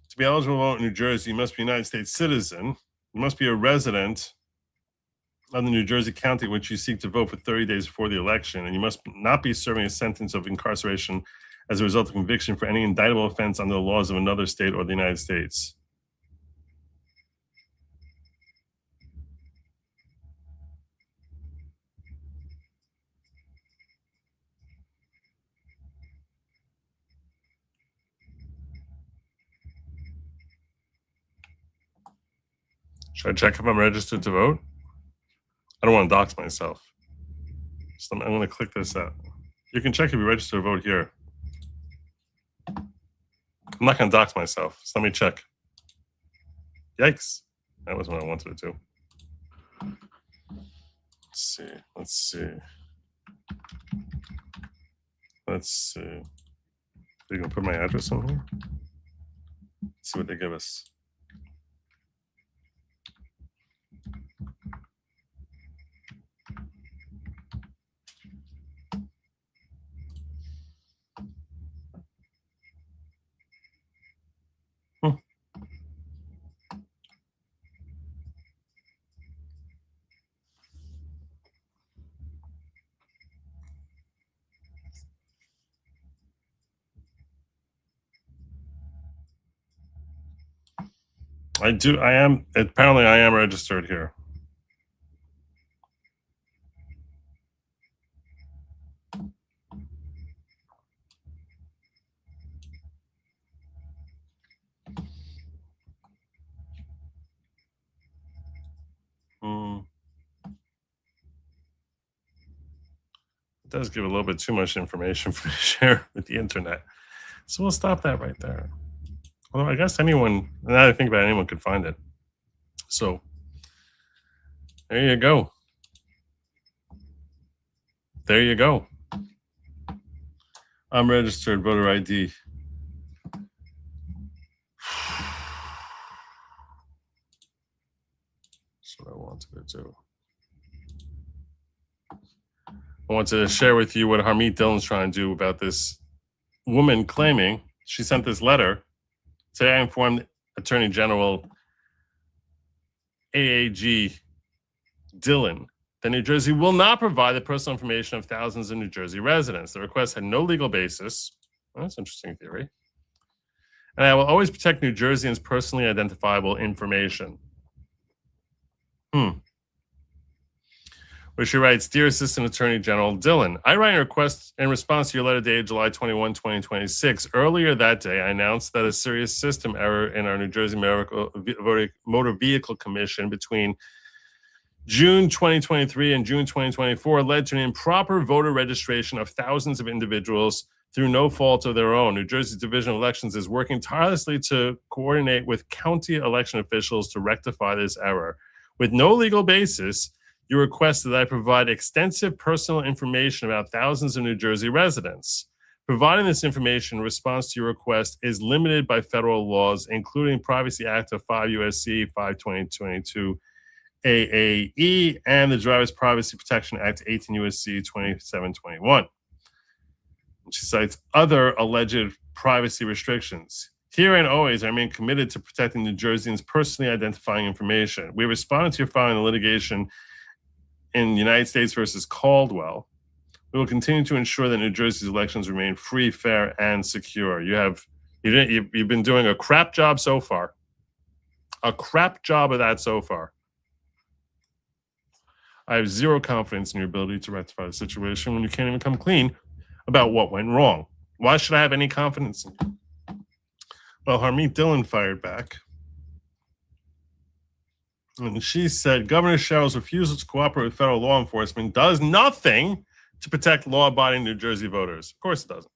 To be eligible to vote in New Jersey, you must be a United States citizen. You must be a resident of the New Jersey county in which you seek to vote for 30 days before the election, and you must not be serving a sentence of incarceration as a result of conviction for any indictable offense under the laws of another state or the United States. Should I check if I'm registered to vote? I don't want to dox myself. So I'm going to click this out. You can check if you register to vote here. I'm not going to dox myself. So let me check. Yikes. That wasn't what I wanted to do. Let's see. Are you going to put my address on here? Let's see what they give us. Apparently I am registered here. It does give a little bit too much information for me to share with the internet. So we'll stop that right there. Although I guess anyone, now that I think about it, anyone could find it. So there you go. There you go. I'm registered voter ID. That's what I wanted to do. I want to share with you what Harmeet Dillon's trying to do about this woman claiming she sent this letter. Today I informed Attorney General AAG Dillon that New Jersey will not provide the personal information of thousands of New Jersey residents. The request had no legal basis. Well, that's an interesting theory. And I will always protect New Jerseyans' personally identifiable information. Where she writes, Dear Assistant Attorney General Dillon, I write a request in response to your letter dated July 21, 2026. Earlier that day, I announced that a serious system error in our New Jersey Motor Vehicle Commission between June 2023 and June 2024 led to an improper voter registration of thousands of individuals through no fault of their own. New Jersey's Division of Elections is working tirelessly to coordinate with county election officials to rectify this error. With no legal basis, you request that I provide extensive personal information about thousands of New Jersey residents. Providing this information in response to your request is limited by federal laws, including Privacy Act of 5 U.S.C. 52022 AAE and the Driver's Privacy Protection Act 18 U.S.C. 2721. She cites other alleged privacy restrictions. Here and always, I remain committed to protecting New Jerseyans' personally identifying information. We responded to your filing the litigation in United States versus Caldwell. We will continue to ensure that New Jersey's elections remain free, fair, and secure. You've been doing a crap job so far. A crap job of that so far. I have zero confidence in your ability to rectify the situation when you can't even come clean about what went wrong. Why should I have any confidence in you? Well, Harmeet Dillon fired back. And she said, Governor Sherrill's refusal to cooperate with federal law enforcement does nothing to protect law-abiding New Jersey voters. Of course it doesn't.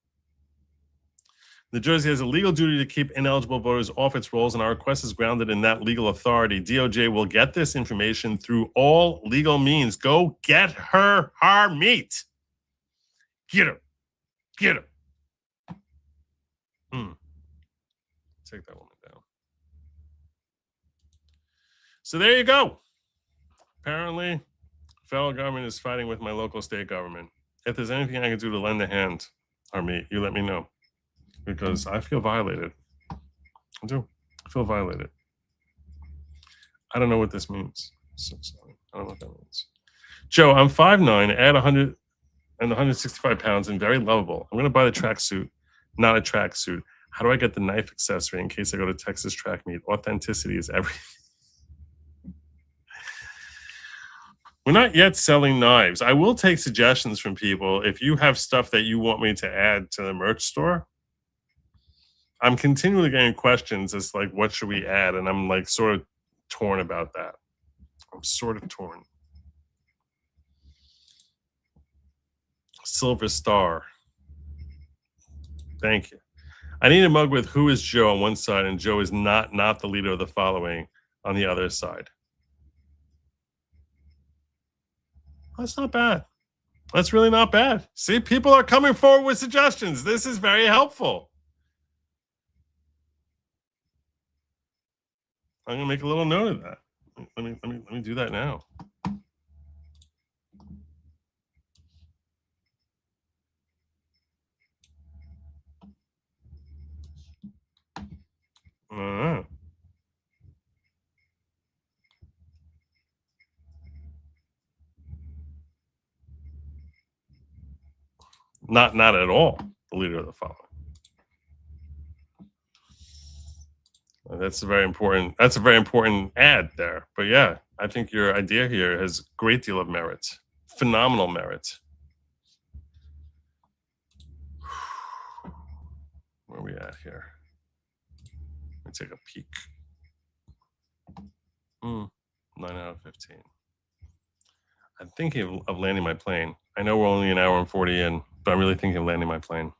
New Jersey has a legal duty to keep ineligible voters off its rolls, and our request is grounded in that legal authority. DOJ will get this information through all legal means. Go get her, Harmeet. Get her. Get her. Take that woman down. So there you go. Apparently, federal government is fighting with my local state government. If there's anything I can do to lend a hand, Harmeet, you let me know. Because I feel violated. I do. I feel violated. I don't know what this means. So sorry. I don't know what that means. Joe, I'm 5'9", add 100 and 165 pounds and very lovable. I'm going to buy the tracksuit, not a tracksuit. How do I get the knife accessory in case I go to Texas track meet? Authenticity is everything. We're not yet selling knives. I will take suggestions from people. If you have stuff that you want me to add to the merch store, I'm continually getting questions as like, what should we add? And I'm like sort of torn about that. I'm sort of torn. Silver Star. Thank you. I need a mug with who is Joe on one side and Joe is not the leader of the following on the other side. That's not bad. That's really not bad. See, people are coming forward with suggestions. This is very helpful. I'm gonna make a little note of that. Let me do that now. Not at all the leader of the following. That's a very important ad there. But yeah, I think your idea here has a great deal of merit. Phenomenal merit. Where are we at here? Let me take a peek. 9 out of 15. I'm thinking of landing my plane. I know we're only an hour and 40 in, but I'm really thinking of landing my plane.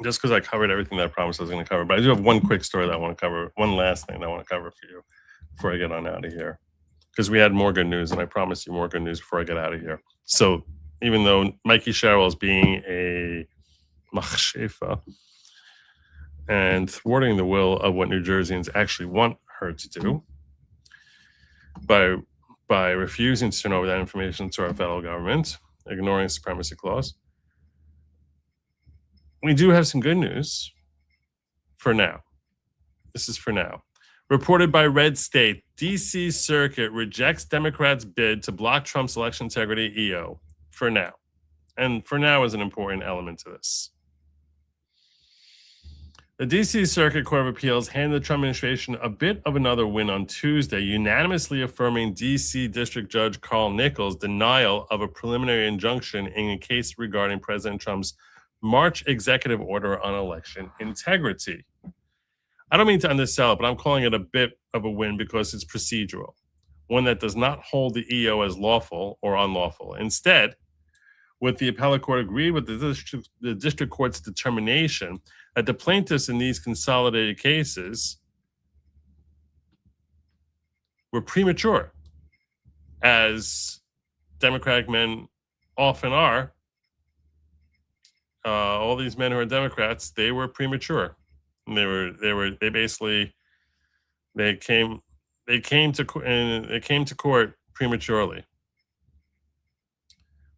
Just because I covered everything that I promised I was going to cover. But I do have one quick story that I want to cover. One last thing that I want to cover for you before I get on out of here. Because we had more good news, and I promised you more good news before I get out of here. So even though Mikie Sherrill is being a machshefa and thwarting the will of what New Jerseyans actually want her to do by refusing to turn over that information to our federal government, ignoring the supremacy clause, we do have some good news for now. This is for now. Reported by Red State, D.C. Circuit rejects Democrats' bid to block Trump's election integrity EO for now. And for now is an important element to this. The D.C. Circuit Court of Appeals handed the Trump administration a bit of another win on Tuesday, unanimously affirming D.C. District Judge Carl Nichols' denial of a preliminary injunction in a case regarding President Trump's March executive order on election integrity. I don't mean to undersell it, but I'm calling it a bit of a win because it's procedural, one that does not hold the EO as lawful or unlawful. Instead, with the appellate court agreed with the district court's determination that the plaintiffs in these consolidated cases were premature, as Democratic men often are. All these men who are Democrats, they were premature. And they came to court prematurely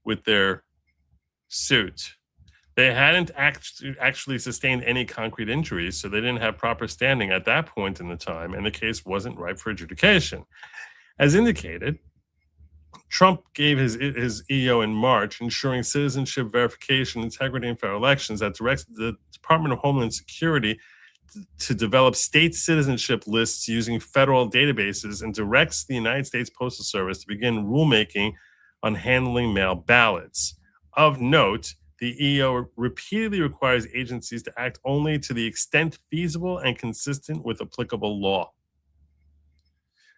with their suit. They hadn't actually sustained any concrete injuries, so they didn't have proper standing at that point in the time, and the case wasn't ripe for adjudication. As indicated, Trump gave his EO in March, ensuring citizenship verification integrity in federal elections, that directs the Department of Homeland Security to develop state citizenship lists using federal databases, and directs the United States Postal Service to begin rulemaking on handling mail ballots. Of note, the EO repeatedly requires agencies to act only to the extent feasible and consistent with applicable law.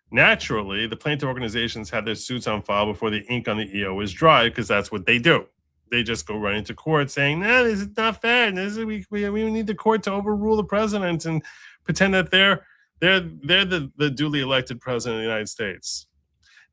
Naturally, the plaintiff organizations had their suits on file before the ink on the EO was dry, because that's what they do. They just go right into court saying, "No, this is not fair. We need the court to overrule the president," and pretend that they're the duly elected president of the United States.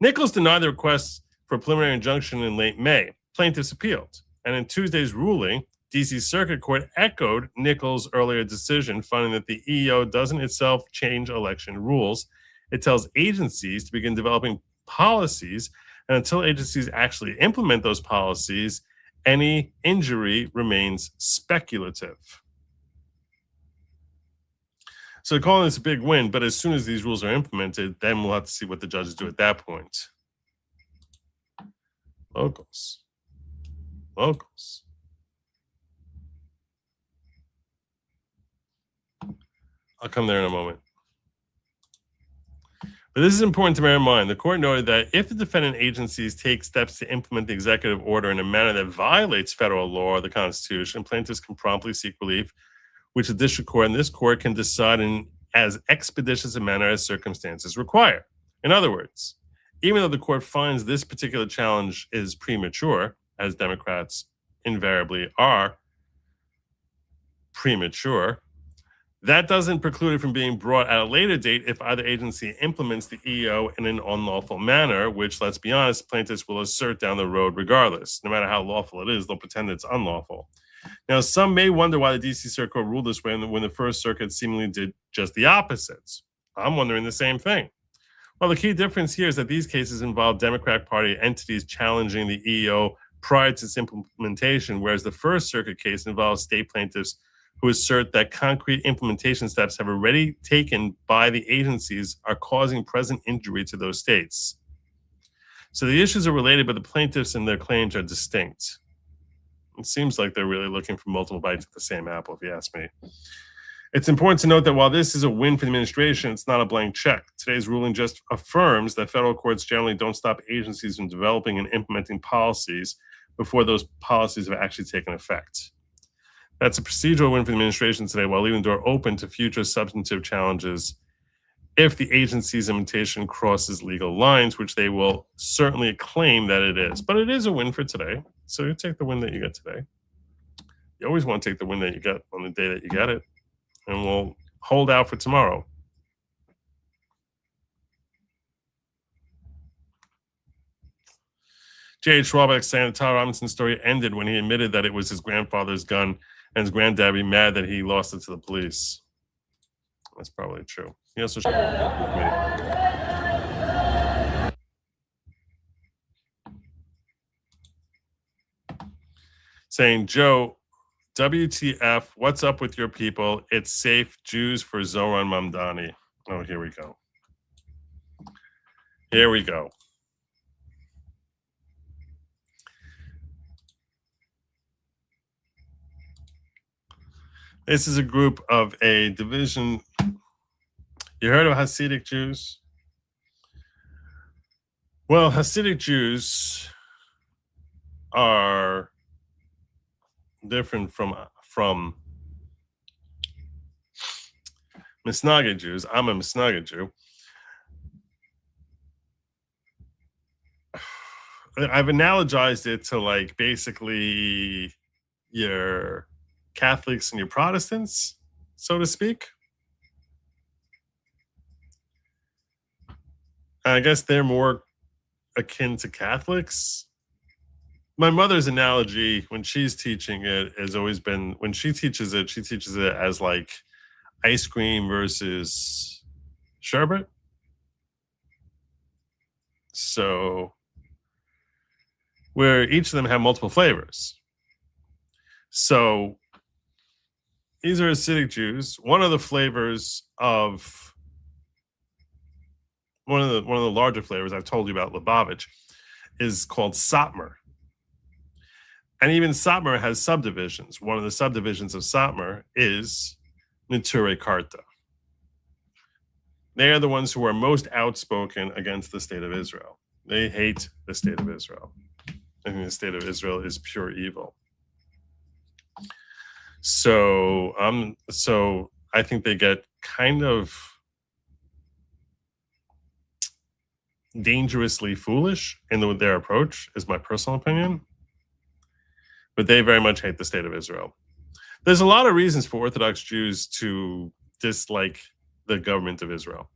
Nichols denied the request for a preliminary injunction in late May. Plaintiffs appealed, and in Tuesday's ruling, D.C. Circuit Court echoed Nichols' earlier decision, finding that the EO doesn't itself change election rules. It tells agencies to begin developing policies, and until agencies actually implement those policies, any injury remains speculative. So they're calling this a big win, but as soon as these rules are implemented, then we'll have to see what the judges do at that point. Locals. I'll come there in a moment. But this is important to bear in mind. The court noted that if the defendant agencies take steps to implement the executive order in a manner that violates federal law or the Constitution, plaintiffs can promptly seek relief, which the district court and this court can decide in as expeditious a manner as circumstances require. In other words, even though the court finds this particular challenge is premature, as Democrats invariably are premature, that doesn't preclude it from being brought at a later date if either agency implements the EO in an unlawful manner, which, let's be honest, plaintiffs will assert down the road regardless. No matter how lawful it is, they'll pretend it's unlawful. Now, some may wonder why the D.C. Circuit Court ruled this way when the First Circuit seemingly did just the opposite. I'm wondering the same thing. Well, the key difference here is that these cases involve Democratic Party entities challenging the EO prior to its implementation, whereas the First Circuit case involves state plaintiffs who assert that concrete implementation steps have already taken by the agencies are causing present injury to those states. So the issues are related, but the plaintiffs and their claims are distinct. It seems like they're really looking for multiple bites at the same apple, if you ask me. It's important to note that while this is a win for the administration, it's not a blank check. Today's ruling just affirms that federal courts generally don't stop agencies from developing and implementing policies before those policies have actually taken effect. That's a procedural win for the administration today, while leaving the door open to future substantive challenges if the agency's implementation crosses legal lines, which they will certainly claim that it is. But it is a win for today, so you take the win that you get today. You always want to take the win that you get on the day that you get it, and we'll hold out for tomorrow. J.H. Schwalbeck saying the Tyler Robinson story ended when he admitted that it was his grandfather's gun, and his granddad be mad that he lost it to the police. That's probably true. He also shared a book with me. Saying, Joe, WTF, what's up with your people? It's safe. Jews for Zoran Mamdani. Oh, here we go. Here we go. This is a group of a division. You heard of Hasidic Jews? Well, Hasidic Jews are different from Misnagid Jews. I'm a Misnagid Jew. I've analogized it to like basically your Catholics and your Protestants, so to speak. I guess they're more akin to Catholics. My mother's analogy when she's teaching it has always been, when she teaches it as like ice cream versus sherbet. So where each of them have multiple flavors. So these are Hasidic Jews. One of the flavors of one of the larger flavors I've told you about, Lubavitch, is called Satmar. And even Satmar has subdivisions. One of the subdivisions of Satmar is Neturei Karta. They are the ones who are most outspoken against the state of Israel. They hate the state of Israel. I think the state of Israel is pure evil. So I think they get kind of dangerously foolish in their approach, is my personal opinion. But they very much hate the state of Israel. There's a lot of reasons for Orthodox Jews to dislike the government of Israel.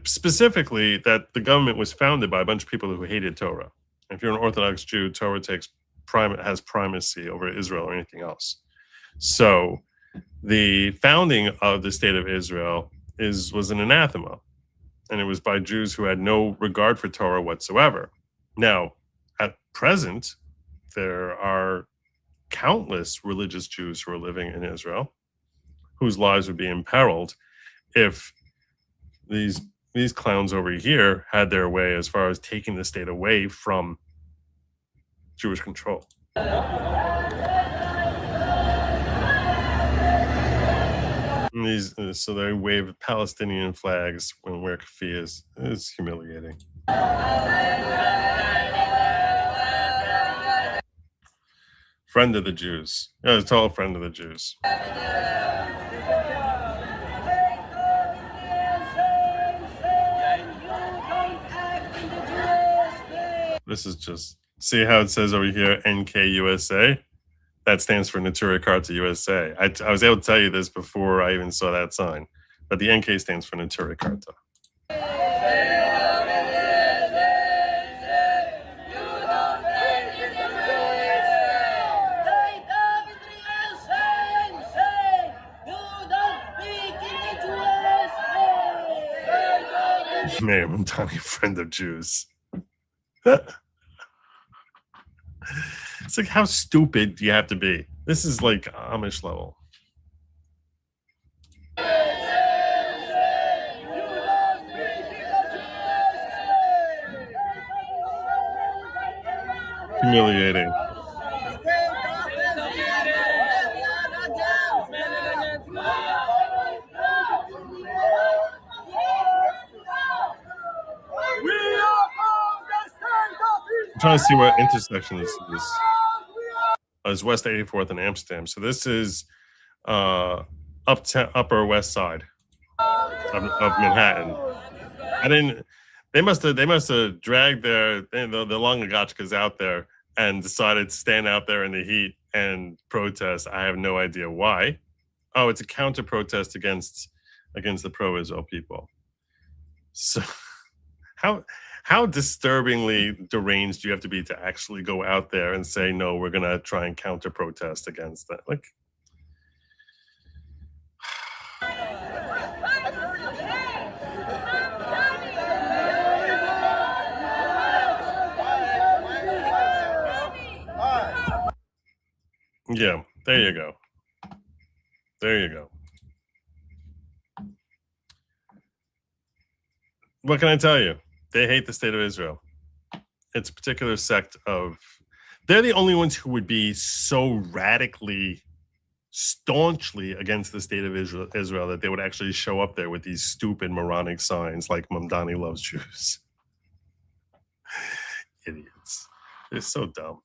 Specifically, that the government was founded by a bunch of people who hated Torah. If you're an Orthodox Jew, Torah has primacy over Israel or anything else. So the founding of the state of Israel was an anathema. And it was by Jews who had no regard for Torah whatsoever. Now, at present, there are countless religious Jews who are living in Israel whose lives would be imperiled if these clowns over here had their way as far as taking the state away from Jewish control. And so they wave Palestinian flags when wear keffiyehs. It's humiliating. Friend of the Jews. Yeah, it's all friend of the Jews. This is just, see how it says over here, NKUSA? That stands for Neturei Karta USA. I was able to tell you this before I even saw that sign, but the NK stands for Neturei Karta. Mayor Mamdani, friend of Jews. It's like, how stupid do you have to be? This is like Amish level. Humiliating. I'm trying to see what intersection this is. It's West 84th and Amsterdam. So this is Upper West Side of Manhattan. They must have dragged the Longagachkas out there and decided to stand out there in the heat and protest. I have no idea why. Oh, it's a counter protest against the pro-Israel people. So how disturbingly deranged do you have to be to actually go out there and say, no, we're going to try and counter protest against that? Like, yeah, there you go. There you go. What can I tell you? They hate the state of Israel. It's a particular sect of, they're the only ones who would be so radically, staunchly against the state of Israel that they would actually show up there with these stupid moronic signs like Mamdani loves Jews. Idiots. They're so dumb.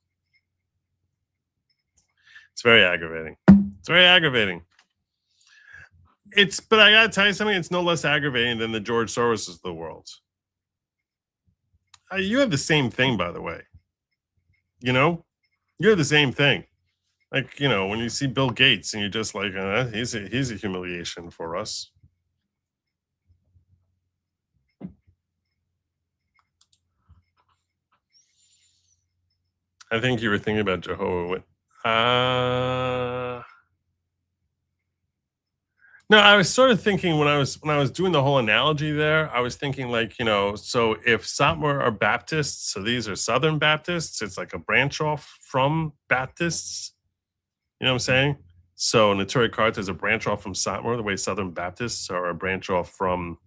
It's very aggravating. It's very aggravating. But I gotta tell you something, it's no less aggravating than the George Soroses of the world. you have the same thing, by the way. You know, you have the same thing. Like, you know, when you see Bill Gates and you're just like, he's a humiliation for us. I think you were thinking about Jehovah. No, I was sort of thinking when I was doing the whole analogy there, I was thinking like, you know, so if Satmar are Baptists, so these are Southern Baptists, it's like a branch off from Baptists. You know what I'm saying? So Neturei Karta is a branch off from Satmar, the way Southern Baptists are a branch off from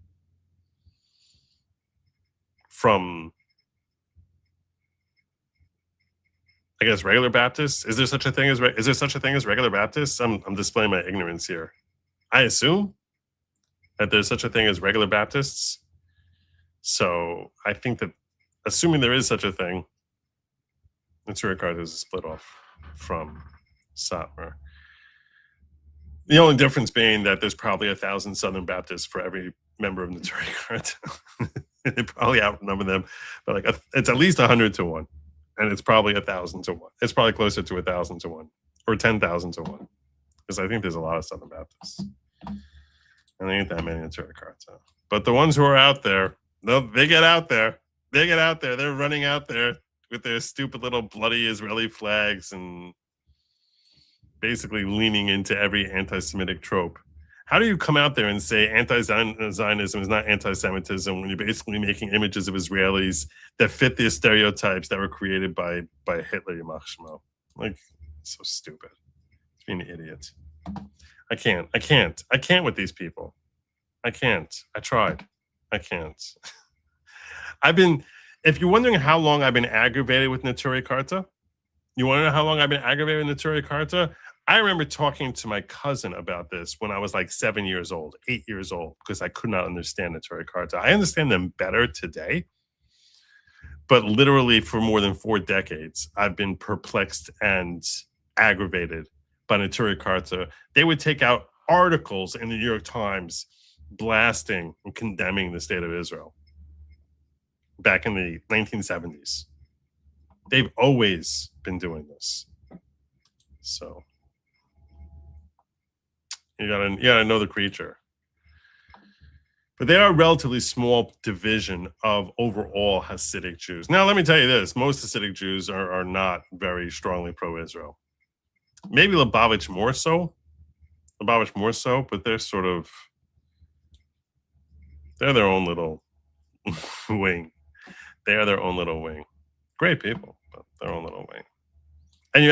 I guess regular Baptists. Is there such a thing as regular Baptists? I'm displaying my ignorance here. I assume that there's such a thing as regular Baptists. So I think that, assuming there is such a thing, Neturei Karta is a split off from Satmar. The only difference being that there's probably 1,000 Southern Baptists for every member of Neturei Karta. They probably outnumber them, but like it's at least 100 to 1. And it's probably 1,000 to 1. It's probably closer to 1,000 to 1 or 10,000 to 1. Because I think there's a lot of Southern Baptists. And there ain't that many in Neturei Karta. But the ones who are out there, they get out there. They get out there. They're running out there with their stupid little bloody Israeli flags and basically leaning into every anti-Semitic trope. How do you come out there and say anti-Zionism is not anti-Semitism when you're basically making images of Israelis that fit the stereotypes that were created by Hitler, Yamach Shemo? Like, so stupid. It's being an idiot. I can't with these people. I can't. I tried. I can't. If you're wondering how long I've been aggravated with Neturei Karta, you want to know how long I've been aggravated with Neturei Karta? I remember talking to my cousin about this when I was like 7 years old, 8 years old, because I could not understand Neturei Karta. I understand them better today, but literally for more than 4 decades, I've been perplexed and aggravated by Neturei Karta. They would take out articles in the New York Times blasting and condemning the state of Israel back in the 1970s. They've always been doing this. So you gotta know the creature. But they are a relatively small division of overall Hasidic Jews. Now, let me tell you this. Most Hasidic Jews are not very strongly pro-Israel. Maybe Lubavitch more so, but they're their own little wing. They are their own little wing. Great people, but their own little wing. And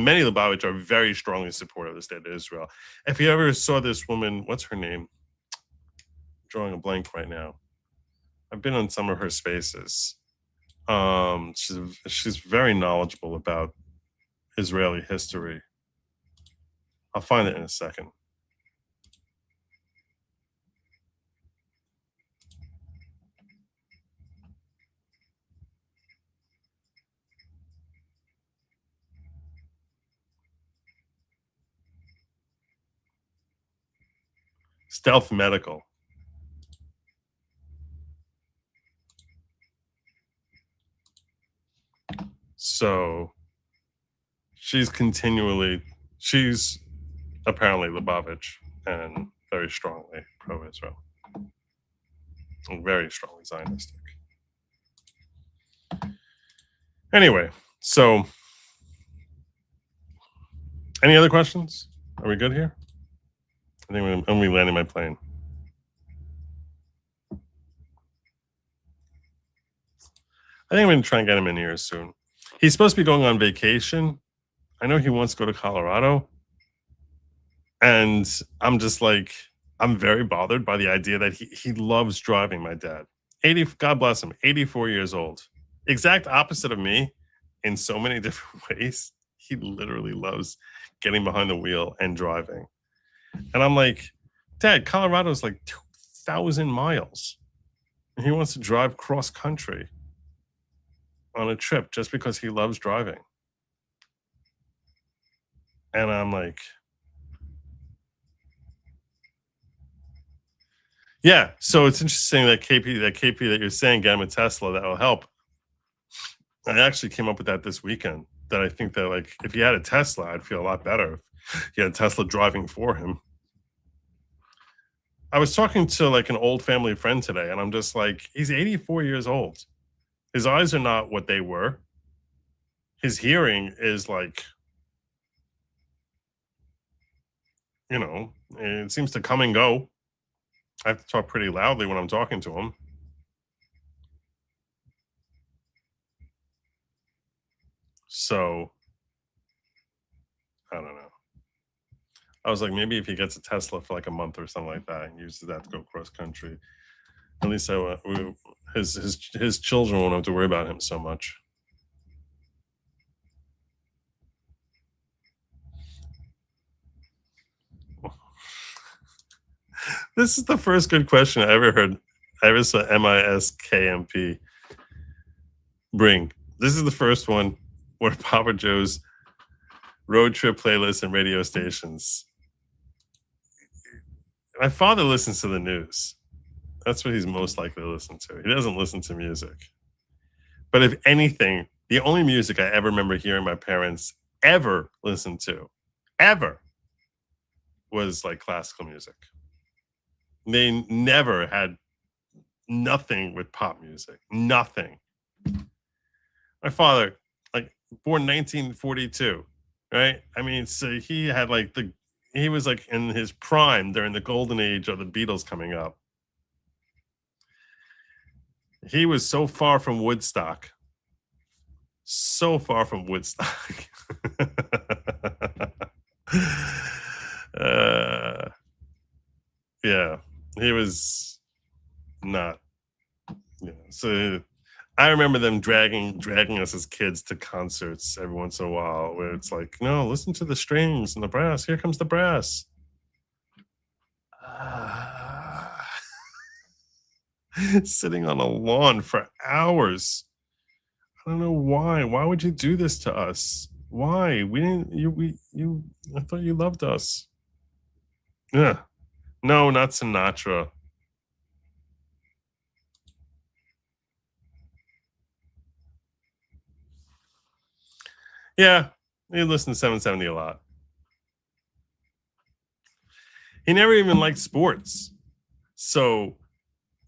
many Lubavitch are very strongly supportive of the state of Israel. If you ever saw this woman, what's her name? I'm drawing a blank right now. I've been on some of her spaces. She's very knowledgeable about Israeli history. I'll find it in a second. Stealth Medical. So she's apparently Lubavitch and very strongly pro-Israel. And very strongly Zionistic. Anyway, so any other questions? Are we good here? I think I'm only landing my plane. I think I'm going to try and get him in here soon. He's supposed to be going on vacation. I know he wants to go to Colorado. And I'm just like, I'm very bothered by the idea that he loves driving, my dad. God bless him, 84 years old. Exact opposite of me in so many different ways. He literally loves getting behind the wheel and driving. And I'm like, Dad, Colorado is like 2,000 miles. And he wants to drive cross country on a trip just because he loves driving. And I'm like, Yeah, so it's interesting that KP that you're saying, get him a Tesla, that will help. I actually came up with that this weekend, that I think that, like, if he had a Tesla, I'd feel a lot better if he had a Tesla driving for him. I was talking to, like, an old family friend today, and I'm just like, he's 84 years old. His eyes are not what they were. His hearing is like, you know, it seems to come and go. I have to talk pretty loudly when I'm talking to him. So, I don't know. I was like, maybe if he gets a Tesla for like a month or something like that and uses that to go cross country, at least his children won't have to worry about him so much. This is the first good question I ever heard. I ever saw MISKMP bring. This is the first one where Papa Joe's road trip playlists and radio stations. My father listens to the news. That's what he's most likely to listen to. He doesn't listen to music. But if anything, the only music I ever remember hearing my parents ever listen to, ever, was like classical music. They never had nothing with pop music. Nothing. My father, like, born 1942, right? I mean, so he had like he was like in his prime during the golden age of the Beatles coming up. He was so far from Woodstock. So far from Woodstock. Yeah, he was not. Yeah, so I remember them dragging us as kids to concerts every once in a while, where it's like, no, listen to the strings and the brass. Here comes the brass. Sitting on a lawn for hours. I don't know why. Why would you do this to us? Why? We didn't. I thought you loved us. Yeah. No, not Sinatra. Yeah, he listened to 770 a lot. He never even liked sports. So,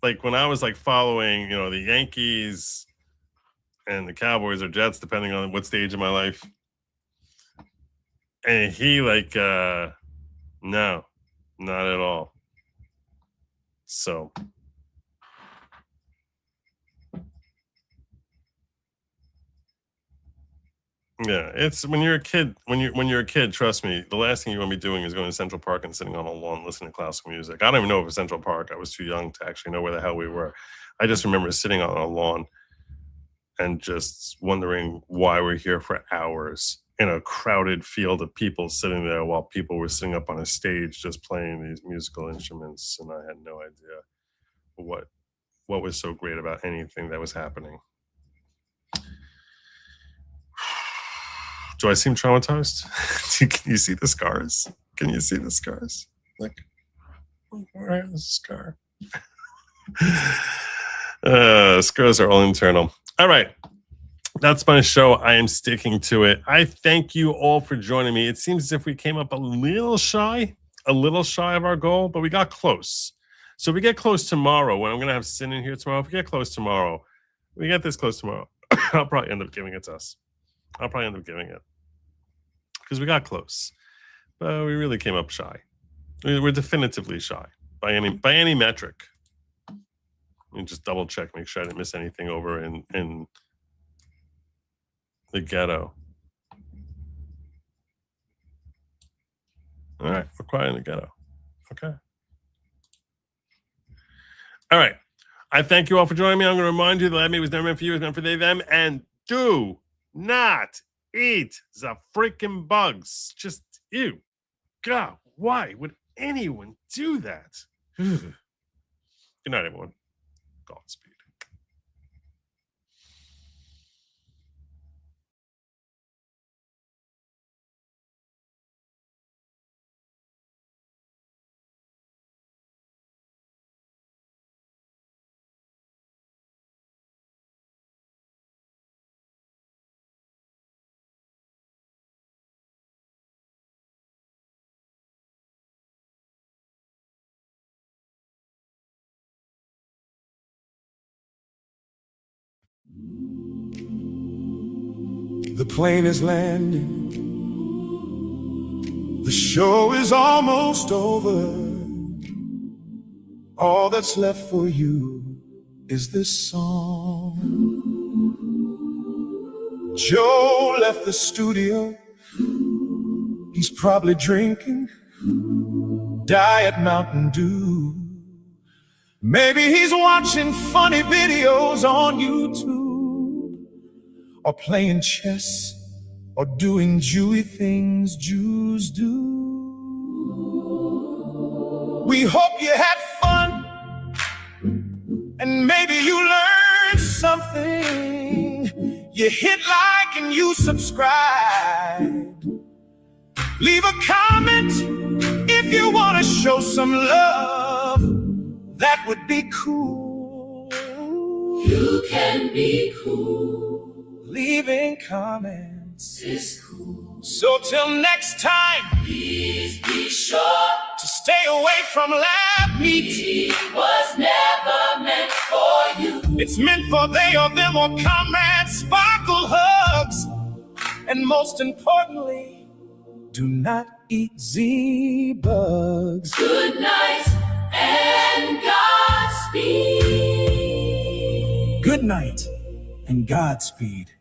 like, when I was like following, the Yankees and the Cowboys or Jets, depending on what stage of my life, and he like, no, not at all. So, yeah, it's when you're a kid. When you're a kid, trust me, the last thing you want to be doing is going to Central Park and sitting on a lawn listening to classical music. I don't even know if it was Central Park. I was too young to actually know where the hell we were. I just remember sitting on a lawn and just wondering why we're here for hours in a crowded field of people sitting there while people were sitting up on a stage just playing these musical instruments, and I had no idea what was so great about anything that was happening. Do I seem traumatized? Can you see the scars? Can you see the scars? Like, where is the scar? Scars are all internal. All right. That's my show. I am sticking to it. I thank you all for joining me. It seems as if we came up a little shy of our goal, but we got close. So if we get close tomorrow, when I'm going to have Sin in here tomorrow, if we get close tomorrow, we get this close tomorrow, I'll probably end up giving it to us. I'll probably end up giving it because we got close, but we really came up shy. We're definitively shy by any metric. And just double check, make sure I didn't miss anything over in the ghetto. All right, we're quiet in the ghetto. Okay. All right. I thank you all for joining me. I'm going to remind you that Let Me was never meant for you, it was meant for they, them, and do not eat the freaking bugs. Just, ew. God, why would anyone do that? Good night, everyone. Godspeed. The plane is landing. The show is almost over. All that's left for you is this song. Joe left the studio. He's probably drinking Diet Mountain Dew. Maybe he's watching funny videos on YouTube, or playing chess, or doing Jewy things Jews do. We hope you had fun, and maybe you learned something. You hit like and you subscribe. Leave a comment if you want to show some love. That would be cool. You can be cool. Leaving comments is cool. So till next time, please be sure to stay away from lab meat. It was never meant for you. It's meant for they or them or comrades, sparkle hugs. And most importantly, do not eat Z-bugs. Good night and Godspeed. Good night and Godspeed.